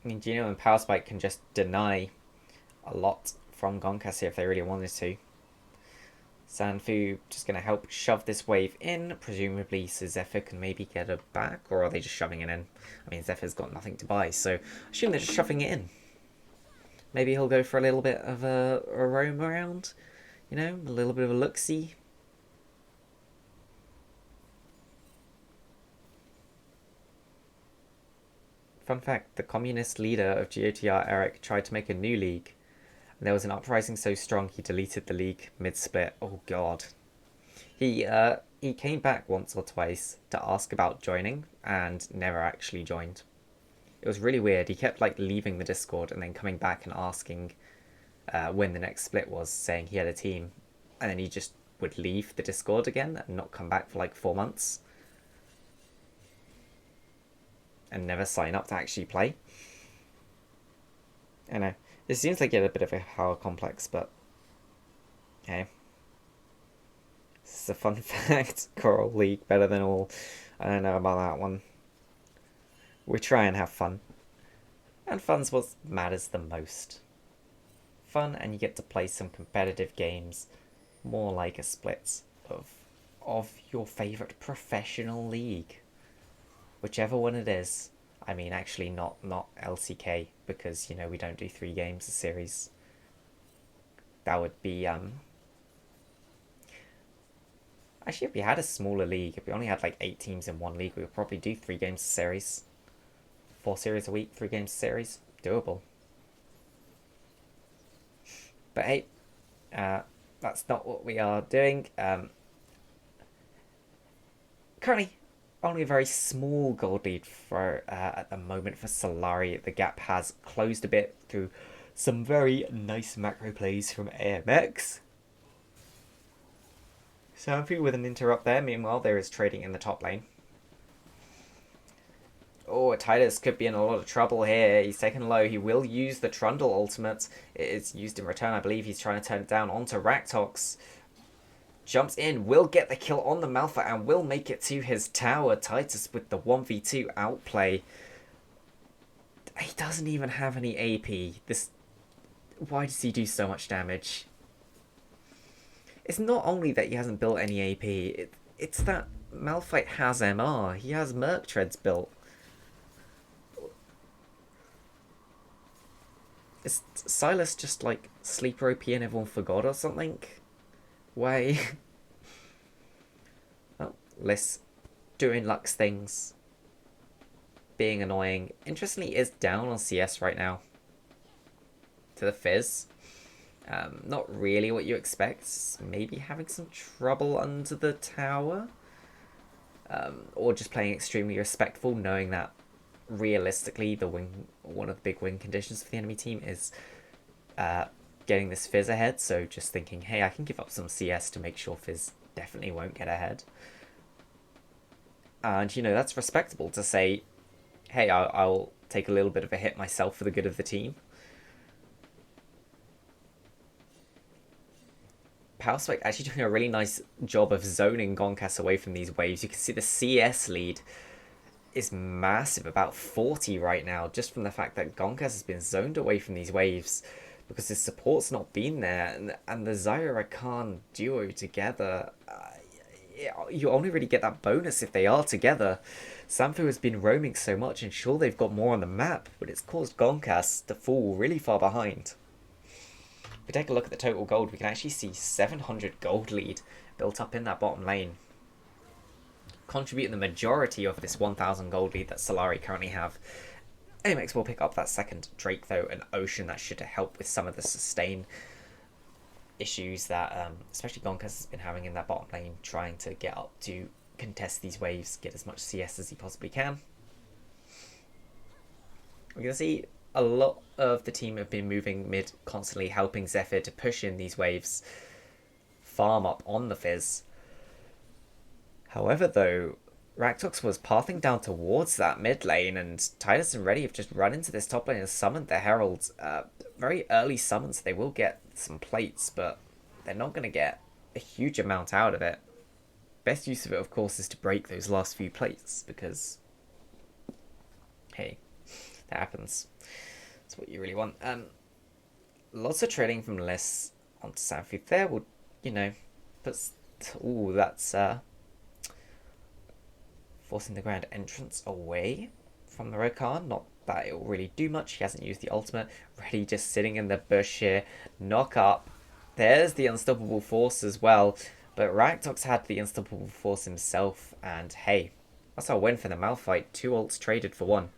Speaker 2: I mean, Gino and Power Spike can just deny a lot from Gonkas here if they really wanted to. Sanfu just going to help shove this wave in, presumably so Zephyr can maybe get her back, or are they just shoving it in? I mean, Zephyr's got nothing to buy, so I assume they're just shoving it in. Maybe he'll go for a little bit of a roam around, you know, a little bit of a look-see. Fun fact, the communist leader of GOTR, Eric, tried to make a new league. And there was an uprising so strong he deleted the league mid-split. Oh god. He came back once or twice to ask about joining and never actually joined. It was really weird. He kept like leaving the Discord and then coming back and asking when the next split was, saying he had a team. And then he just would leave the Discord again and not come back for like 4 months. And never sign up to actually play. I know. It seems like he had a bit of a power complex, but... hey. This is a fun fact. CoraL League, better than all. I don't know about that one. We try and have fun. And fun's what matters the most. Fun, and you get to play some competitive games. More like a split of your favourite professional league. Whichever one it is. I mean, actually not LCK, because, you know, we don't do 3 games a series. That would be, actually, if we had a smaller league, if we only had like 8 teams in one league, we would probably do 3 games a series. 4 series a week, 3 games a series. Doable. But hey, that's not what we are doing. Currently, only a very small gold lead for at the moment for Solari. The gap has closed a bit through some very nice macro plays from AMX. Sanfu with an interrupt there. Meanwhile, there is trading in the top lane. Oh, Titus could be in a lot of trouble here. He's taken low. He will use the Trundle ultimate. It is used in return. I believe he's trying to turn it down onto Raktox. Jumps in, will get the kill on the Malphite and will make it to his tower. Titus with the 1v2 outplay. He doesn't even have any AP. Why does he do so much damage? It's not only that he hasn't built any AP. It's that Malphite has MR. He has Merc Treads built. Is Silas just like sleeper OP and everyone forgot or something? Way. Well, Liss doing Lux things. Being annoying. Interestingly, is down on CS right now. To the Fizz. Not really what you expect. Maybe having some trouble under the tower. Or just playing extremely respectful, knowing that realistically one of the big win conditions for the enemy team is getting this Fizz ahead, so just thinking, hey, I can give up some CS to make sure Fizz definitely won't get ahead. And, you know, that's respectable to say, hey, I'll take a little bit of a hit myself for the good of the team. Powerspike actually doing a really nice job of zoning Gonkas away from these waves. You can see the CS lead is massive, about 40 right now, just from the fact that Gonkas has been zoned away from these waves because his support's not been there, and the Zyra Khan duo together, you only really get that bonus if they are together. Sanfu has been roaming so much, and sure, they've got more on the map, but it's caused Gonkas to fall really far behind. If we take a look at the total gold, we can actually see 700 gold lead built up in that bottom lane, contributing the majority of this 1,000 gold lead that Solari currently have. AMX will pick up that second Drake though, an Ocean that should help with some of the sustain issues that especially Gonkas has been having in that bottom lane, trying to get up to contest these waves, get as much CS as he possibly can. We're going to see a lot of the team have been moving mid, constantly helping Zephyr to push in these waves, farm up on the Fizz. However, though, Raktox was pathing down towards that mid lane, and Tidus and Reddy have just run into this top lane and summoned the Heralds. Very early summons, they will get some plates, but they're not going to get a huge amount out of it. Best use of it, of course, is to break those last few plates, because, hey, that happens. That's what you really want. Lots of trading from Liss onto Sanfu there would, you know, puts... Ooh, that's... forcing the grand entrance away from the Rakan. Not that it will really do much. He hasn't used the ultimate. Reddy just sitting in the bush here. Knock up. There's the unstoppable force as well. But Raktox had the unstoppable force himself. And hey, that's our win for the Malphite. 2 ults traded for 1.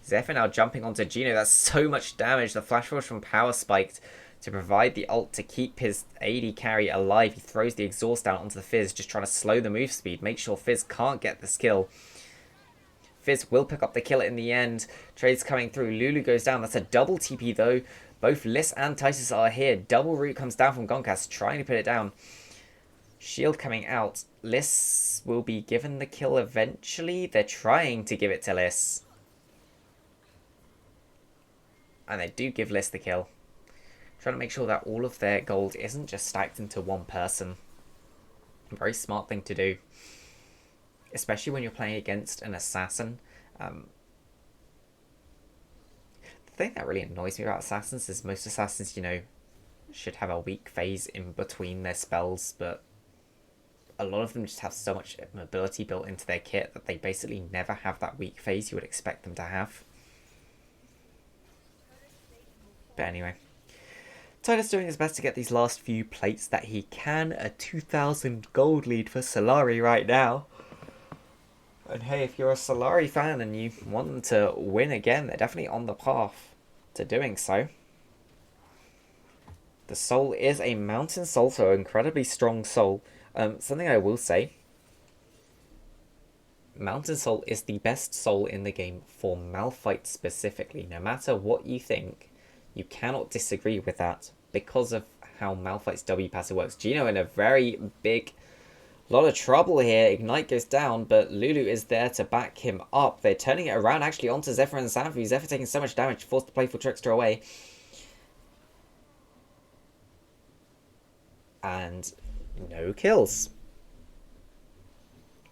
Speaker 2: Zephyr now jumping onto Gino. That's so much damage. The flash force from Power Spiked to provide the ult to keep his AD carry alive. He throws the exhaust down onto the Fizz, just trying to slow the move speed, make sure Fizz can't get the skill. Fizz will pick up the kill in the end. Trades coming through. Lulu goes down. That's a double TP though. Both Liss and Tysus are here. Double root comes down from Gonkas, trying to put it down. Shield coming out. Liss will be given the kill eventually. They're trying to give it to Liss. And they do give Liss the kill. Trying to make sure that all of their gold isn't just stacked into one person. A very smart thing to do. Especially when you're playing against an assassin. The thing that really annoys me about assassins is most assassins, you know, should have a weak phase in between their spells, but a lot of them just have so much mobility built into their kit that they basically never have that weak phase you would expect them to have. But anyway. Tidus doing his best to get these last few plates that he can. A 2,000 gold lead for Solari right now. And hey, if you're a Solari fan and you want them to win again, they're definitely on the path to doing so. The soul is a mountain soul, so an incredibly strong soul. Something I will say, mountain soul is the best soul in the game for Malphite specifically. No matter what you think, you cannot disagree with that because of how Malphite's W passive works. Gino in a very big lot of trouble here. Ignite goes down, but Lulu is there to back him up. They're turning it around actually onto Zephyr and Sanfu. Zephyr taking so much damage, forced the playful Trickster away. And no kills.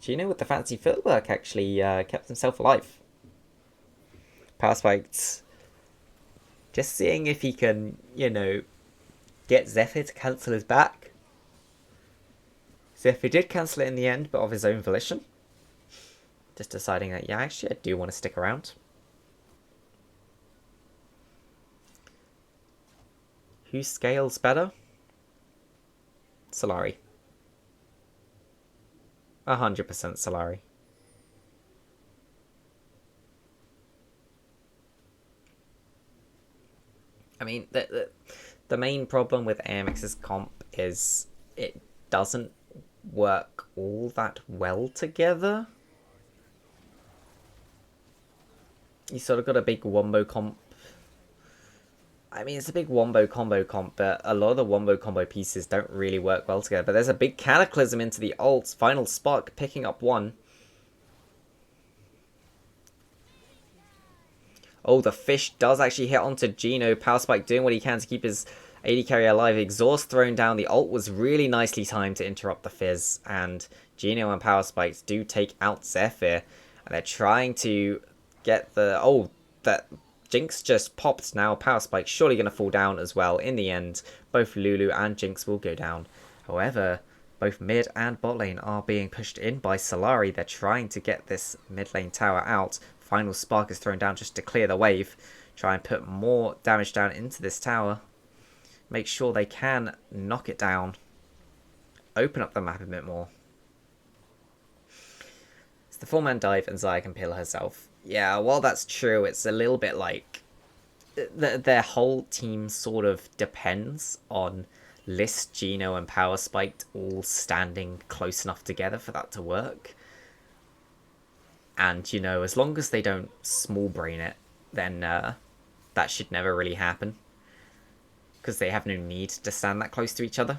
Speaker 2: Gino with the fancy footwork actually kept himself alive. Power Spiked. Just seeing if he can, you know, get Zephyr to cancel his back. Zephyr did cancel it in the end, but of his own volition. Just deciding that, yeah, actually I do want to stick around. Who scales better? Solari. 100% Solari. I mean, the main problem with AMX's comp is it doesn't work all that well together. You sort of got a big wombo comp. I mean, it's a big wombo combo comp, but a lot of the wombo combo pieces don't really work well together. But there's a big cataclysm into the ults. Final Spark picking up 1. Oh, the fish does actually hit onto Gino. Power Spike doing what he can to keep his AD carry alive. Exhaust thrown down. The ult was really nicely timed to interrupt the Fizz. And Gino and Power Spikes do take out Zephyr. And they're trying to get the... Oh, that Jinx just popped now. Power Spike surely going to fall down as well. In the end, both Lulu and Jinx will go down. However, both mid and bot lane are being pushed in by Solari. They're trying to get this mid lane tower out. Final Spark is thrown down just to clear the wave. Try and put more damage down into this tower. Make sure they can knock it down. Open up the map a bit more. It's the 4-man dive and Xayah can peel herself. Yeah, while that's true, it's a little bit like... Their whole team sort of depends on List, Geno and Power Spiked all standing close enough together for that to work. And, you know, as long as they don't small brain it, then that should never really happen. Because they have no need to stand that close to each other.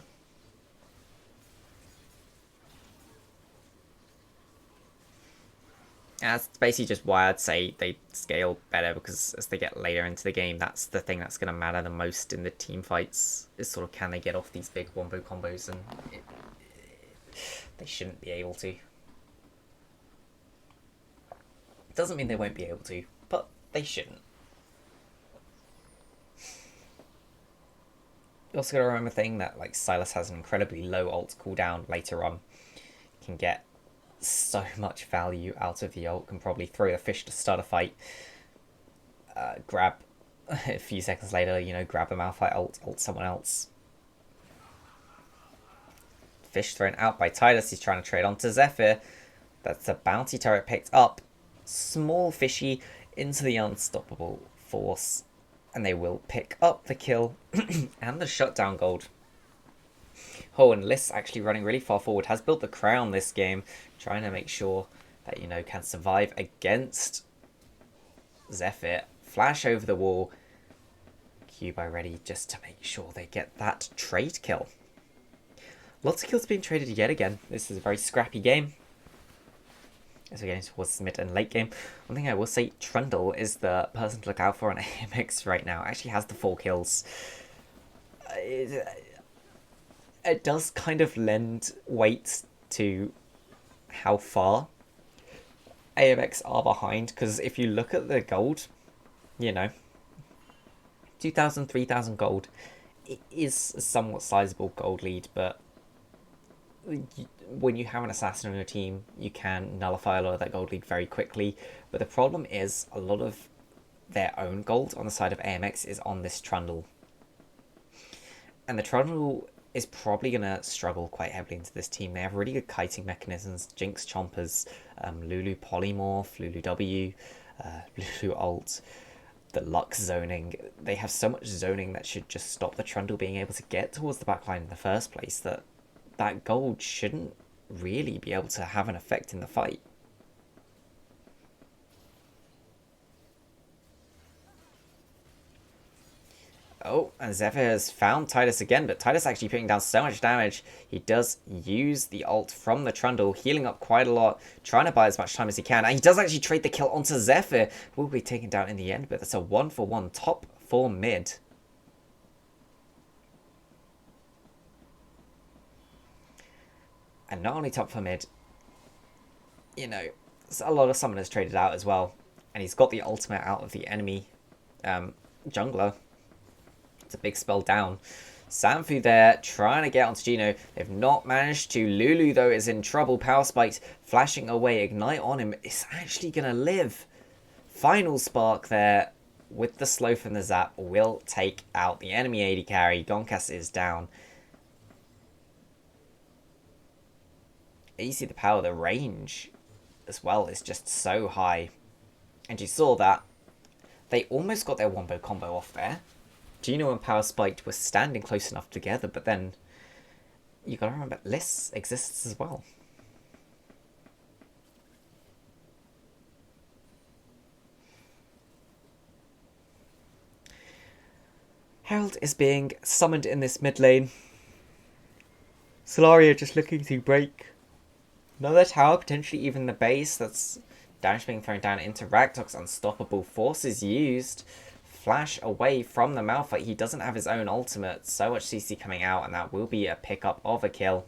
Speaker 2: That's basically just why I'd say they scale better, because as they get later into the game, that's the thing that's going to matter the most in the team fights, is sort of can they get off these big wombo combos, and they shouldn't be able to. Doesn't mean they won't be able to, but they shouldn't. You also got to remember the thing that like Sylas has an incredibly low ult cooldown later on. Can get so much value out of the ult, can probably throw the fish to start a fight, grab a few seconds later, you know, grab the Malphite ult someone else. Fish thrown out by Tidus, he's trying to trade onto Zephyr. That's a bounty turret picked up. Small fishy into the unstoppable force, and they will pick up the kill and the shutdown gold. Oh, and Liss actually running really far forward, has built the crown this game, trying to make sure that, you know, can survive against Zephyr. Flash over the wall. Cubi ready just to make sure they get that trade kill. Lots of kills being traded yet again. This is a very scrappy game. As we're getting towards the mid and late game. One thing I will say, Trundle is the person to look out for on AMX right now. Actually has the 4 kills. It does kind of lend weight to how far AMX are behind, because if you look at the gold, you know, 2,000, 3,000 gold, it is a somewhat sizable gold lead, but when you have an assassin on your team, you can nullify a lot of that gold lead very quickly. But the problem is a lot of their own gold on the side of AMX is on this Trundle. And the Trundle is probably going to struggle quite heavily into this team. They have really good kiting mechanisms, Jinx Chompers, Lulu Polymorph, Lulu W, Lulu Ult, the Lux zoning. They have so much zoning that should just stop the Trundle being able to get towards the backline in the first place, that gold shouldn't really be able to have an effect in the fight. Oh, and Zephyr has found Tidus again, but Tidus actually putting down so much damage. He does use the ult from the Trundle, healing up quite a lot, trying to buy as much time as he can. And he does actually trade the kill onto Zephyr. Will be taken down in the end, but that's a 1-for-1 top 4 mid. And not only top 4 mid, you know, a lot of summoners traded out as well. And he's got the ultimate out of the enemy jungler. It's a big spell down. Sanfu there, trying to get onto Geno. They've not managed to. Lulu, though, is in trouble. Power Spikes flashing away. Ignite on him. It's actually going to live. Final Spark there with the slow from the zap will take out the enemy AD carry. Gonkas is down. You see the power, the range as well is just so high. And you saw that. They almost got their wombo combo off there. Geno and Power Spiked were standing close enough together, but then you gotta remember Liss exists as well. Herald is being summoned in this mid lane. Solari just looking to break another tower, potentially even the base. That's damage being thrown down into Ragtok's unstoppable force is used. Flash away from the Malphite. He doesn't have his own ultimate. So much CC coming out, and that will be a pickup of a kill.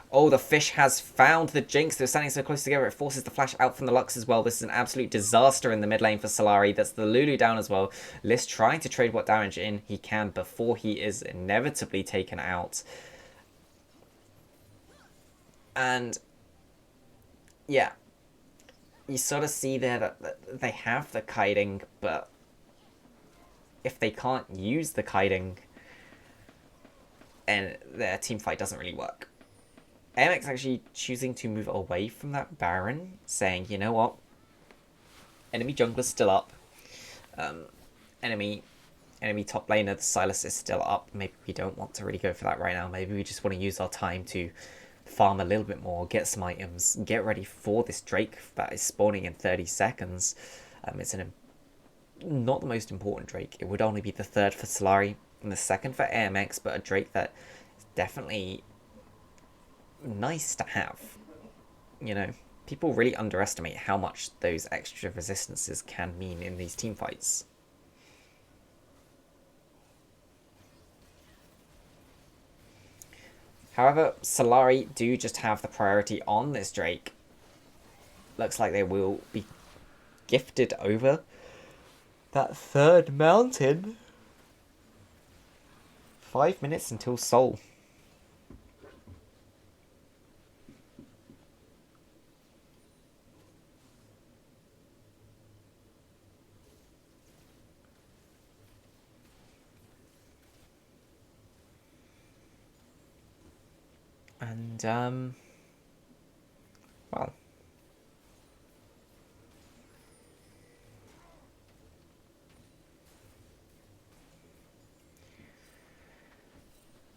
Speaker 2: Oh, the fish has found the Jinx. They're standing so close together. It forces the flash out from the Lux as well. This is an absolute disaster in the mid lane for Solari. That's the Lulu down as well. Liz trying to trade what damage in he can before he is inevitably taken out. And yeah, you sort of see there that they have the kiting, but if they can't use the kiting, and their team fight doesn't really work. AMX actually choosing to move away from that Baron, saying, you know what, enemy jungler's still up, enemy top laner, the Sylas is still up. Maybe we don't want to really go for that right now. Maybe we just want to use our time to farm a little bit more, get some items, get ready for this Drake that is spawning in 30 seconds. It's not the most important Drake. It would only be the third for Solari and the second for AMX, but a Drake that is definitely nice to have. You know, people really underestimate how much those extra resistances can mean in these team fights. However, Solari do just have the priority on this Drake. Looks like they will be gifted over that third mountain. 5 minutes until Sol. And, well.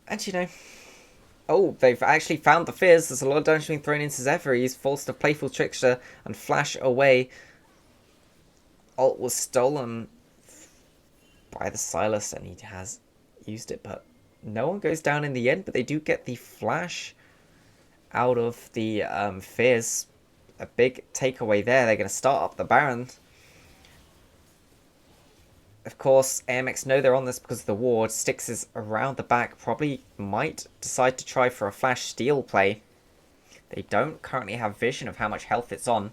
Speaker 2: And, you know, oh, they've actually found the Fizz. There's a lot of damage being thrown into Zephyr. He's forced a playful trickster and flash away. Ult was stolen by the Sylas, and he has used it, but no one goes down in the end. But they do get the flash out of the Fizz. A big takeaway there. They're going to start up the Baron. Of course, AMX know they're on this because of the ward. Styx is around the back. Probably might decide to try for a flash steal play. They don't currently have vision of how much health it's on.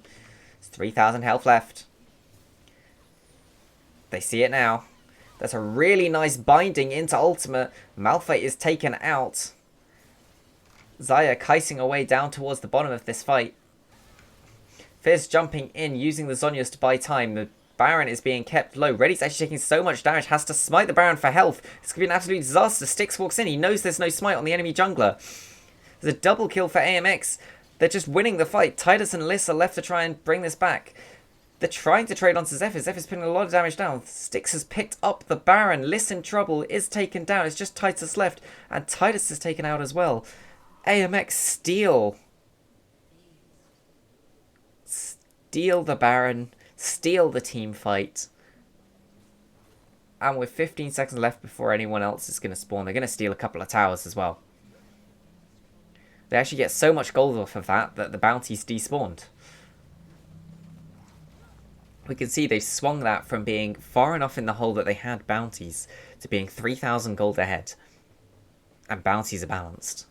Speaker 2: It's 3,000 health left. They see it now. That's a really nice binding into ultimate. Malphite is taken out. Xayah kiting away down towards the bottom of this fight. Fizz jumping in, using the Zhonya's to buy time. The Baron is being kept low. Reddy's actually taking so much damage, has to smite the Baron for health. This could be an absolute disaster. Styx walks in, he knows there's no smite on the enemy jungler. There's a double kill for AMX. They're just winning the fight. Tidus and Liss are left to try and bring this back. They're trying to trade onto Zephyr. Zephyr's putting a lot of damage down. Styx has picked up the Baron. Liss in trouble, is taken down. It's just Tidus left, and Tidus is taken out as well. AMX steal the Baron, steal the team fight. And with 15 seconds left before anyone else is going to spawn, they're going to steal a couple of towers as well. They actually get so much gold off of that the bounties despawned. We can see they swung that from being far enough in the hole that they had bounties to being 3,000 gold ahead. And bounties are balanced.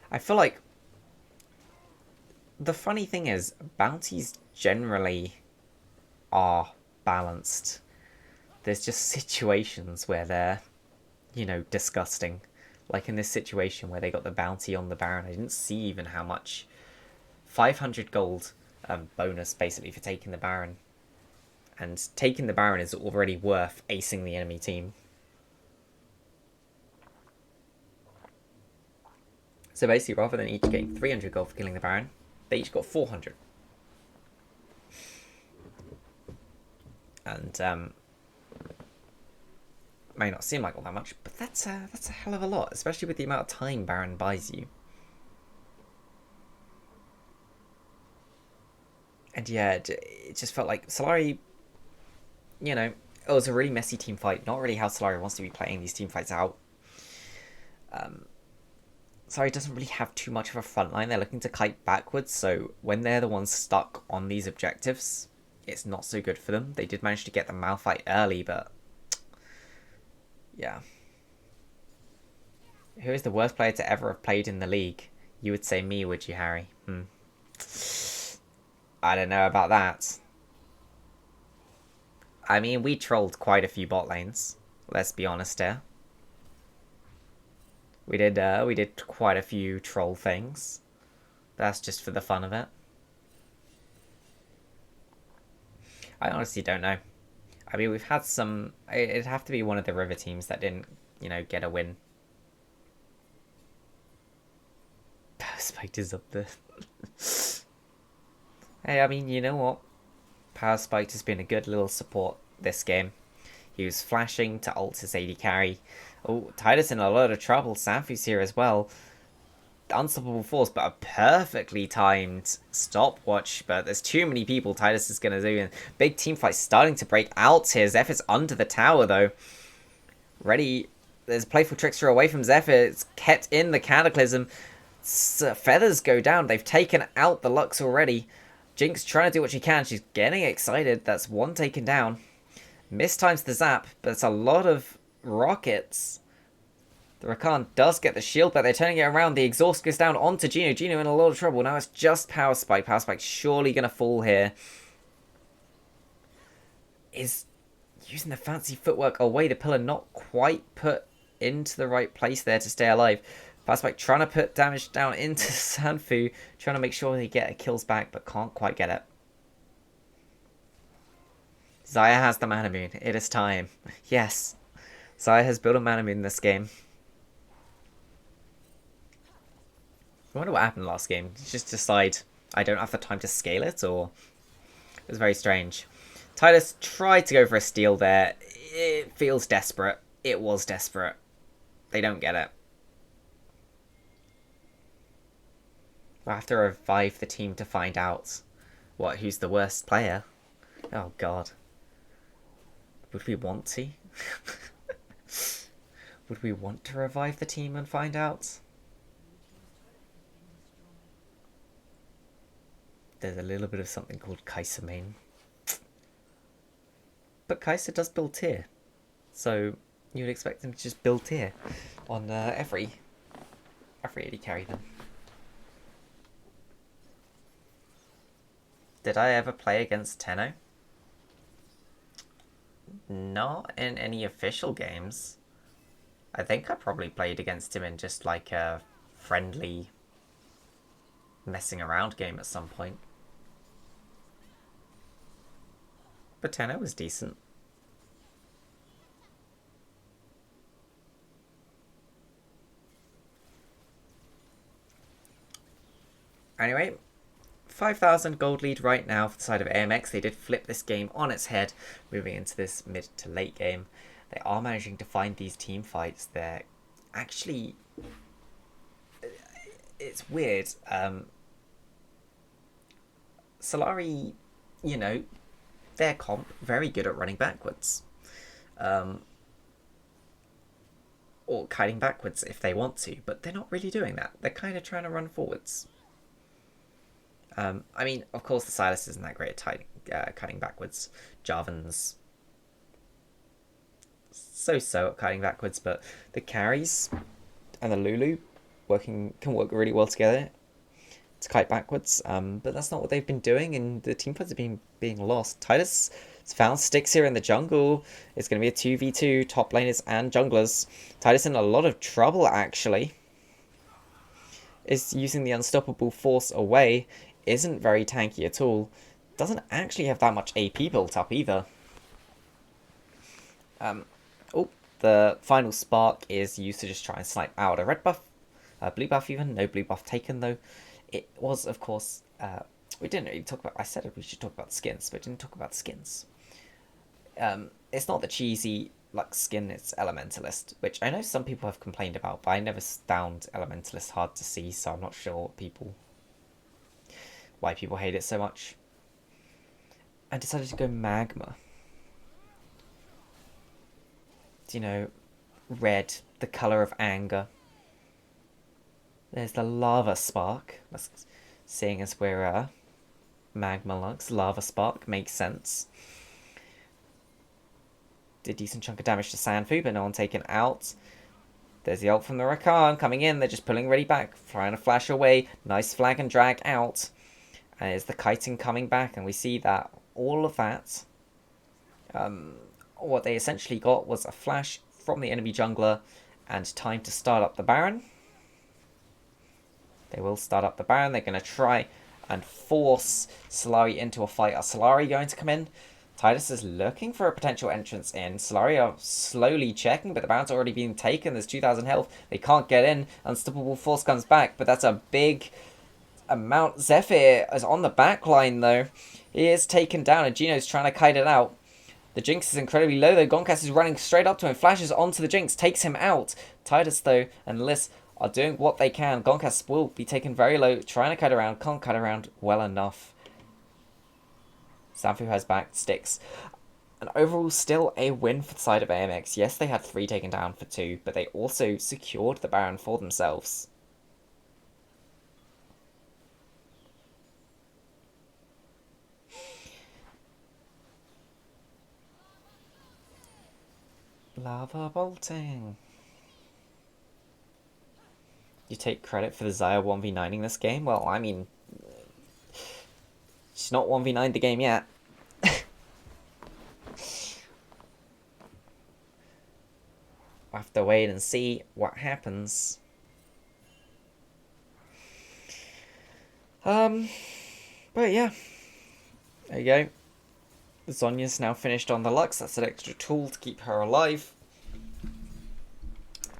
Speaker 2: I feel like the funny thing is, bounties generally are balanced. There's just situations where they're, you know, disgusting. Like in this situation where they got the bounty on the Baron. I didn't see even how much. 500 gold bonus basically for taking the Baron. And taking the Baron is already worth acing the enemy team. So basically, rather than each getting 300 gold for killing the Baron, they each got 400. And may not seem like all that much, but that's a hell of a lot, especially with the amount of time Baron buys you. And yeah, it just felt like Solari, you know, it was a really messy team fight. Not really how Solari wants to be playing these team fights out. Solari doesn't really have too much of a front line. They're looking to kite backwards, so when they're the ones stuck on these objectives, it's not so good for them. They did manage to get the Malphite early, but yeah. Who is the worst player to ever have played in the league? You would say me, would you, Harry? I don't know about that. I mean, we trolled quite a few bot lanes. Let's be honest here. We did quite a few troll things. That's just for the fun of it. I honestly don't know. I mean, we've had some. It'd have to be one of the river teams that didn't, get a win. Spiked is up there. Hey, I mean, you know what? Power Spiked has been a good little support this game. He was flashing to ult his AD carry. Oh, Titus in a lot of trouble. Sanfu's here as well. Unstoppable force, but a perfectly timed stopwatch. But there's too many people Titus is going to do. And big team fight starting to break out here. Zephyr's under the tower, though. Ready. There's playful trickster away from Zephyr. It's kept in the Cataclysm. Feathers go down. They've taken out the Lux already. Jinx trying to do what she can. She's getting excited. That's one taken down. Mistimes the zap, but it's a lot of rockets. The Rakan does get the shield, but they're turning it around. The exhaust goes down onto Gino. Gino in a lot of trouble. Now it's just Power Spike. Power Spike's surely going to fall here. Is using the fancy footwork away. The pillar not quite put into the right place there to stay alive. Power Spike trying to put damage down into Sanfu. Trying to make sure they get a kills back, but can't quite get it. Xayah has the Mana Moon. It is time. Yes. Xayah has built a Mana Moon in this game. I wonder what happened last game. Did you just decide I don't have the time to scale it, or... It was very strange. Titus tried to go for a steal there. It feels desperate. It was desperate. They don't get it. We'll have to revive the team to find out who's the worst player. Oh, God. Would we want to? Would we want to revive the team and find out? There's a little bit of something called Kai'Sa main. But Kai'Sa does build tier. So you would expect them to just build tier on every AD carry then. Did I ever play against Tenno? Not in any official games. I think I probably played against him in just like a friendly messing around game at some point. But Tenno was decent. Anyway, 5,000 gold lead right now for the side of AMX. They did flip this game on its head, moving into this mid to late game. They are managing to find these team fights. They're actually... It's weird. Solari, their comp, very good at running backwards. Or kiting backwards if they want to, but they're not really doing that. They're kind of trying to run forwards. I mean, of course, the Silas isn't that great at kiting backwards. Jarvan's so-so at kiting backwards, but the carries and the Lulu can work really well together to kite backwards. But that's not what they've been doing, and the team fights are being lost. Titus has found sticks here in the jungle. It's going to be a 2v2, top laners and junglers. Titus in a lot of trouble, actually. Is using the unstoppable force away. Isn't very tanky at all. Doesn't actually have that much AP built up either. The final spark is used to just try and snipe out a red buff. Blue buff even. No blue buff taken though. It was, of course... we didn't really talk about... I said we should talk about skins, but we didn't talk about skins. It's not the cheesy Lux skin, it's Elementalist, which I know some people have complained about, but I never found Elementalist hard to see, so I'm not sure why people hate it so much. I decided to go Magma. Red, the colour of anger. There's the Lava Spark. Seeing as we're Magma Lux, Lava Spark makes sense. Did a decent chunk of damage to Sanfu, but no one taken out. There's the ult from the Rakan coming in. They're just pulling ready back, trying to flash away. Nice flag and drag out. And it's the kiting coming back, and we see that all of that. What they essentially got was a flash from the enemy jungler and time to start up the Baron. They will start up the Baron. They're going to try and force Solari into a fight. Are Solari going to come in? Titus is looking for a potential entrance in. Solari are slowly checking, but the Baron's already been taken. There's 2,000 health. They can't get in. Unstoppable Force comes back, but that's a big amount. Zephyr is on the back line, though. He is taken down, and Gino's trying to kite it out. The Jinx is incredibly low, though. Gonkas is running straight up to him, flashes onto the Jinx, takes him out. Titus, though, and Liz are doing what they can. Gonkas will be taken very low, trying to cut around, can't cut around well enough. Sanfu has back, sticks. And overall, still a win for the side of AMX. Yes, they had 3 taken down for 2, but they also secured the Baron for themselves. Lava bolting. You take credit for the Xayah 1v9ing this game? Well, I mean, she's not 1v9'd the game yet. We'll have to wait and see what happens. But yeah. There you go. Zhonya's now finished on the Lux. That's an extra tool to keep her alive.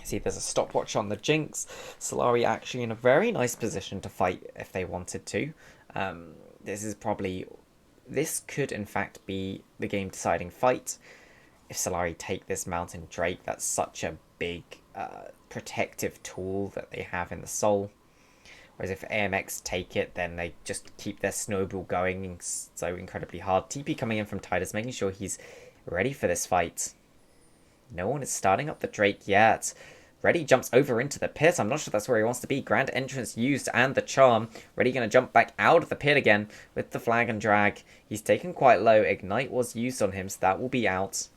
Speaker 2: See, there's a stopwatch on the Jinx. Solari actually in a very nice position to fight if they wanted to. This could in fact be the game deciding fight. If Solari take this Mountain Drake, that's such a big protective tool that they have in the Soul. Whereas if AMX take it, then they just keep their snowball going so incredibly hard. TP coming in from Titus, making sure he's ready for this fight. No one is starting up the Drake yet. Reddy jumps over into the pit. I'm not sure that's where he wants to be. Grand entrance used and the charm. Reddy going to jump back out of the pit again with the flag and drag. He's taken quite low. Ignite was used on him, so that will be out.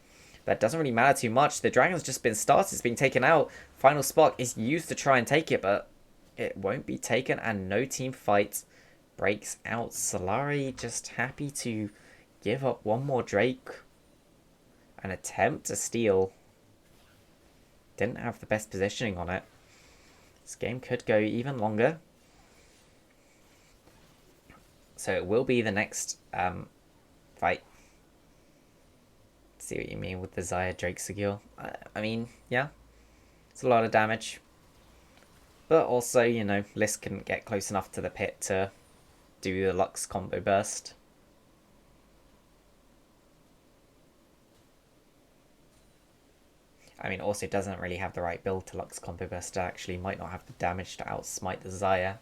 Speaker 2: That doesn't really matter too much. The dragon's just been started. It's being taken out. Final spark is used to try and take it, but it won't be taken, and no team fight breaks out. Solari just happy to give up one more Drake. An attempt to steal. Didn't have the best positioning on it. This game could go even longer. So it will be the next fight. See what you mean with the Xayah Drake Sigil. I mean, yeah. It's a lot of damage. But also, you know, Liz couldn't get close enough to the pit to do the Lux combo burst. I mean, also doesn't really have the right build to Lux combo burst. Actually, might not have the damage to outsmite the Xayah.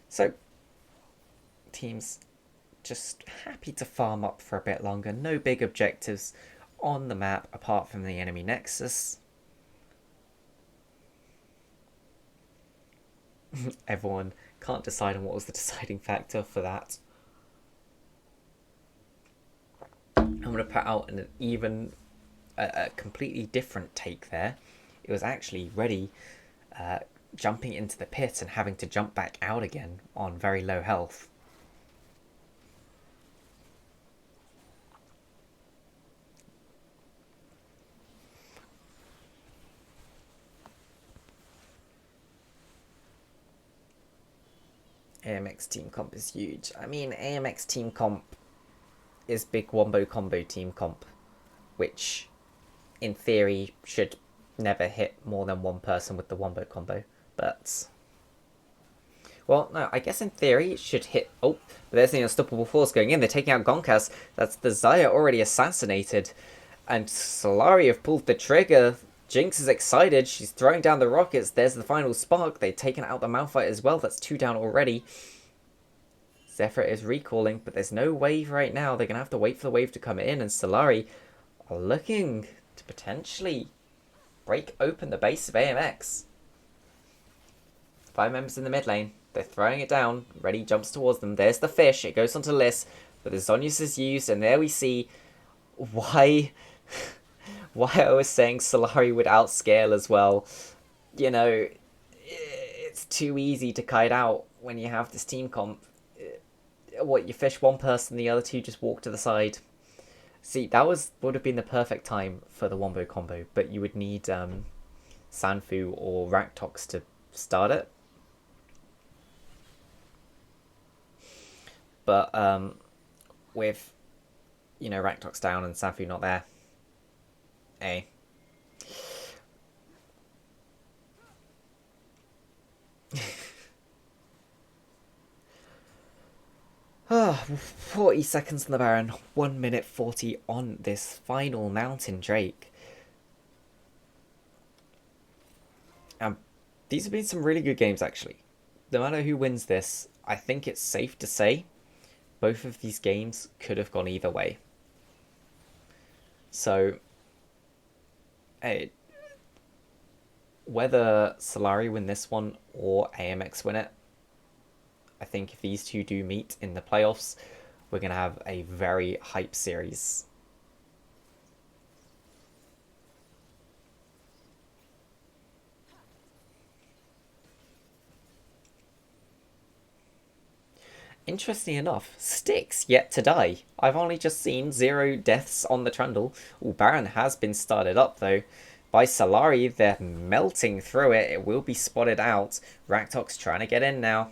Speaker 2: So, teams just happy to farm up for a bit longer. No big objectives on the map apart from the enemy nexus. Everyone can't decide on what was the deciding factor for that. I'm going to put out a completely different take there. It was actually Reddy jumping into the pit and having to jump back out again on very low health. AMX team comp is huge. I mean, AMX team comp is big wombo combo team comp, which in theory should never hit more than one person with the wombo combo. But, well, no, I guess in theory it should hit. Oh, but there's the unstoppable force going in. They're taking out Gonkas. That's the Xayah already assassinated. And Solari have pulled the trigger. Jinx is excited. She's throwing down the rockets. There's the final spark. They've taken out the Malphite as well. That's 2 down already. Zephyr is recalling, but there's no wave right now. They're going to have to wait for the wave to come in. And Solari are looking to potentially break open the base of AMX. 5 members in the mid lane. They're throwing it down. Ready jumps towards them. There's the fish. It goes onto Liss. But the Zonius is used. And there we see why I was saying Solari would outscale as well. You know, it's too easy to kite out when you have this team comp. What, you fish one person, the other two just walk to the side. See, that would have been the perfect time for the Wombo combo. But you would need Sanfu or Raktox to start it. But with, Raktox down and Sanfu not there, Ah, 40 seconds on the Baron, 1 minute 40 on this final Mountain Drake. These have been some really good games, actually. No matter who wins this, I think it's safe to say both of these games could have gone either way. So, whether Solari win this one or AMX win it, I think if these two do meet in the playoffs, we're going to have a very hype series. Interesting enough, Styx yet to die. I've only just seen 0 deaths on the Trundle. Ooh, Baron has been started up though by Solari. They're melting through it. It will be spotted out. Raktox trying to get in now.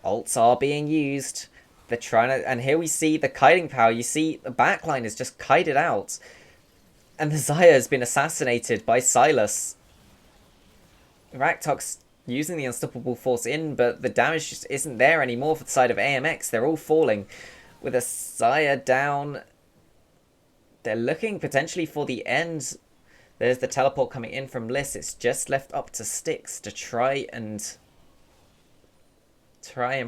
Speaker 2: Ults are being used. They're trying to... And here we see the kiting power. You see the backline is just kited out. And the Xayah has been assassinated by Silas. Raktox using the Unstoppable Force in, but the damage just isn't there anymore for the side of AMX. They're all falling. With a Xayah down, they're looking potentially for the end. There's the teleport coming in from Liss. It's just left up to Styx to try and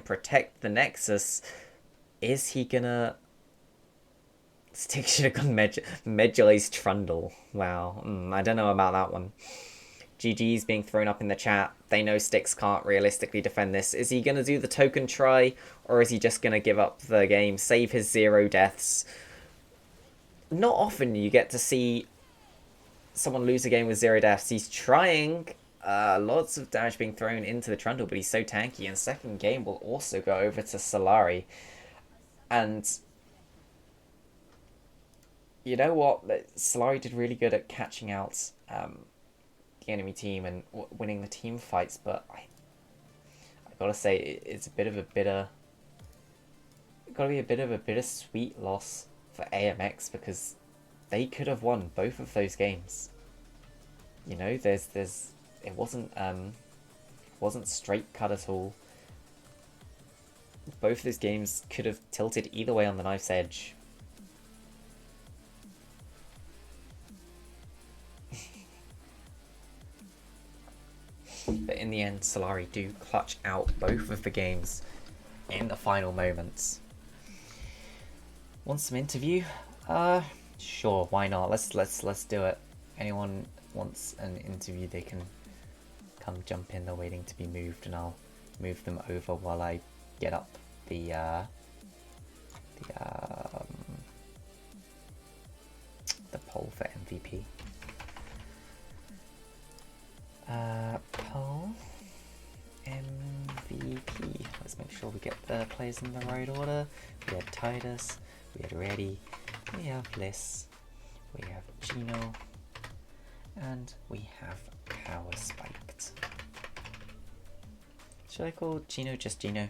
Speaker 2: protect the Nexus. Is he gonna... Styx should have gone Medjay's Trundle. Wow, I don't know about that one. GG's being thrown up in the chat. They know Styx can't realistically defend this. Is he going to do the token try? Or is he just going to give up the game? Save his 0 deaths? Not often you get to see someone lose a game with 0 deaths. He's trying. Lots of damage being thrown into the Trundle, but he's so tanky. And second game will also go over to Solari. And... you know what? Solari did really good at catching out... the enemy team and winning the team fights, but I gotta say it's gotta be a bit of a bittersweet loss for AMX because they could have won both of those games. You know, it wasn't straight cut at all. Both of those games could have tilted either way on the knife's edge. But in the end, Solari do clutch out both of the games in the final moments. Want some interview? Sure, why not? Let's do it. Anyone wants an interview, they can come jump in. They're waiting to be moved, and I'll move them over while I get up the poll for MVP. Poll MVP. Let's make sure we get the players in the right order. We had Titus, we had Reddy, we have Liss, we have Gino, and we have Power Spiked. Should I call Gino just Gino?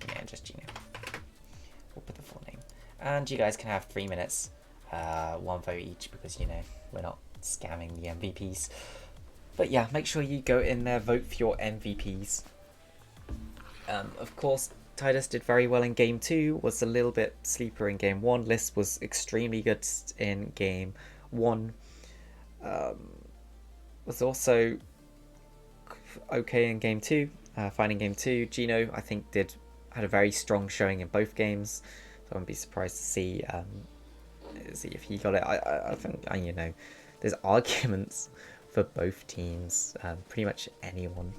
Speaker 2: Yeah, just Gino. We'll put the full name. And you guys can have 3 minutes, 1 vote each, because, you know, we're not scamming the MVPs. But yeah, make sure you go in there, vote for your MVPs. Of course, Titus did very well in Game 2, was a little bit sleeper in Game 1. Liss was extremely good in Game 1. Was also okay in Game 2. Finding Game 2, Gino, I think, had a very strong showing in both games. So I wouldn't be surprised to see if he got it. I think, you know, there's arguments for both teams. Pretty much anyone.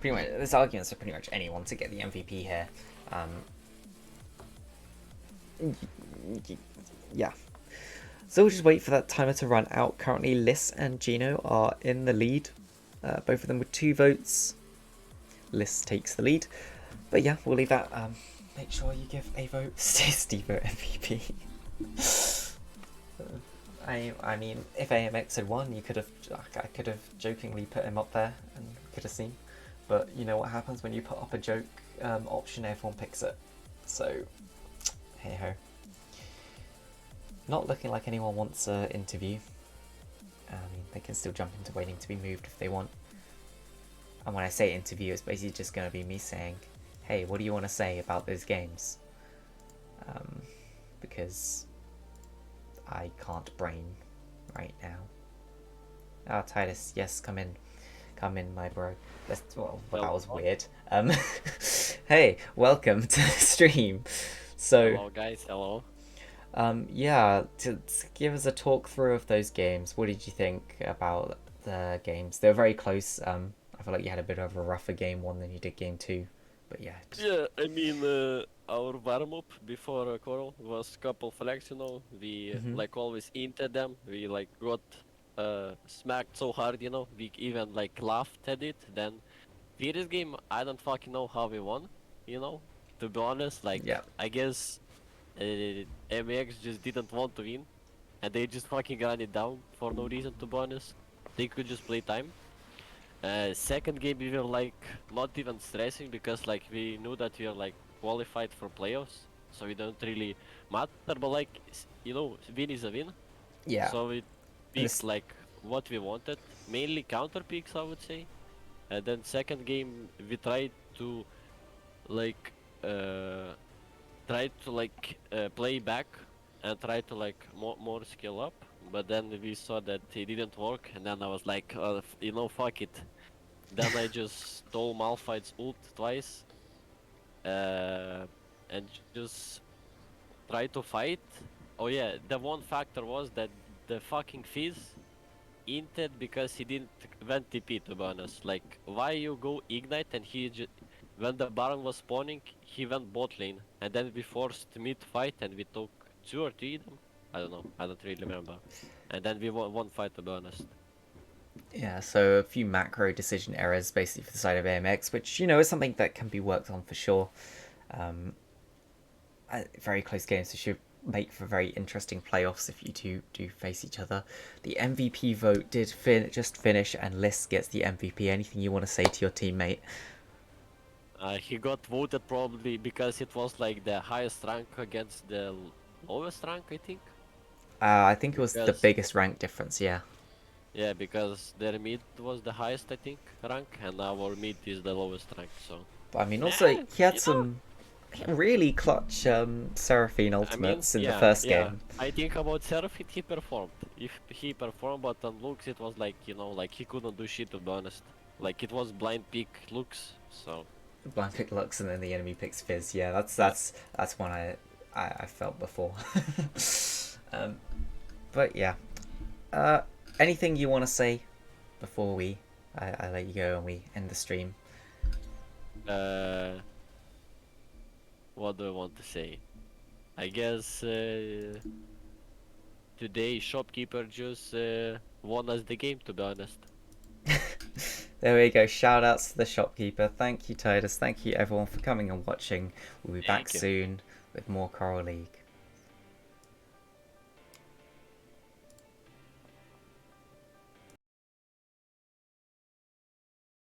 Speaker 2: Pretty much, there's arguments for pretty much anyone to get the MVP here. Yeah. So we'll just wait for that timer to run out. Currently, Liss and Gino are in the lead. Both of them with 2 votes. Liss takes the lead. But yeah, we'll leave that. Make sure you give a vote. Steve vote MVP. I mean, if AMX had won, I could have jokingly put him up there and could have seen. But you know what happens when you put up a joke option, everyone picks it. So, hey ho. Not looking like anyone wants an interview. I mean, they can still jump into waiting to be moved if they want. And when I say interview, it's basically just going to be me saying, hey, what do you want to say about those games? Because I can't brain right now. Ah, Titus, yes, come in. Come in, my bro. Well, that was weird. Hey, welcome to the stream. So,
Speaker 3: hello, guys. Hello.
Speaker 2: yeah, to give us a talk through of those games. What did you think about the games? They were very close. I feel like you had a bit of a rougher game 1 than you did game 2. But yeah.
Speaker 3: Yeah, I mean, our warm-up before CoraL was couple flags, you know. We like always inted them. We like got smacked so hard, you know. We even like laughed at it. Then this game, I don't fucking know how we won, you know. To be honest, like
Speaker 2: Yeah.
Speaker 3: I guess AMX just didn't want to win, and they just fucking ran it down for no reason. To be honest, they could just play time. Second game we were like not even stressing because like we knew that we are like qualified for playoffs, so we don't really matter. But like you know, win is a win.
Speaker 2: Yeah.
Speaker 3: So we
Speaker 2: And
Speaker 3: picked like what we wanted, mainly counter picks, I would say. And then second game we tried to like uh, play back and try to like more skill up. But then we saw that it didn't work, and then I was like, you know, fuck it. Then I just stole Malphite's ult twice, and just try to fight. Oh yeah, the one factor was that the fucking Fizz inted because he didn't went TP, to be honest. Like, why you go Ignite and when the Baron was spawning, he went bot lane, and then we forced mid fight and we took 2 or 3 them. I don't know, I don't really remember. And then we won one fight, to be honest.
Speaker 2: Yeah, so a few macro decision errors basically for the side of AMX, which, you know, is something that can be worked on for sure. Very close games, so should make for very interesting playoffs if you two do face each other. The MVP vote did just finish, and Liss gets the MVP. Anything you want to say to your teammate?
Speaker 3: He got voted probably because it was like the highest rank against the lowest rank, I think.
Speaker 2: I think it was the
Speaker 3: Because
Speaker 2: biggest rank difference, yeah.
Speaker 3: yeah, because their mid was the highest, I think, rank, and our mid is the lowest rank. So
Speaker 2: But I mean, also, he had
Speaker 3: you know,
Speaker 2: some really clutch Seraphine
Speaker 3: I mean,
Speaker 2: ultimates in the
Speaker 3: yeah,
Speaker 2: first
Speaker 3: yeah.
Speaker 2: game.
Speaker 3: I think about Seraphine, he performed. If he performed, but on looks, it was like, you know, like he couldn't do shit, to be honest. Like it was blind pick looks, so.
Speaker 2: Blind pick Lux and then the enemy picks Fizz. Yeah, that's one I felt before. But yeah, anything you want to say before I let you go and we end the stream?
Speaker 3: What do I want to say? I guess today shopkeeper just won us the game, to be honest.
Speaker 2: There we go. Shout outs to the shopkeeper. Thank you, Titus. Thank you everyone for coming and watching. We'll be back
Speaker 3: Thank you.
Speaker 2: soon with more CoraL League.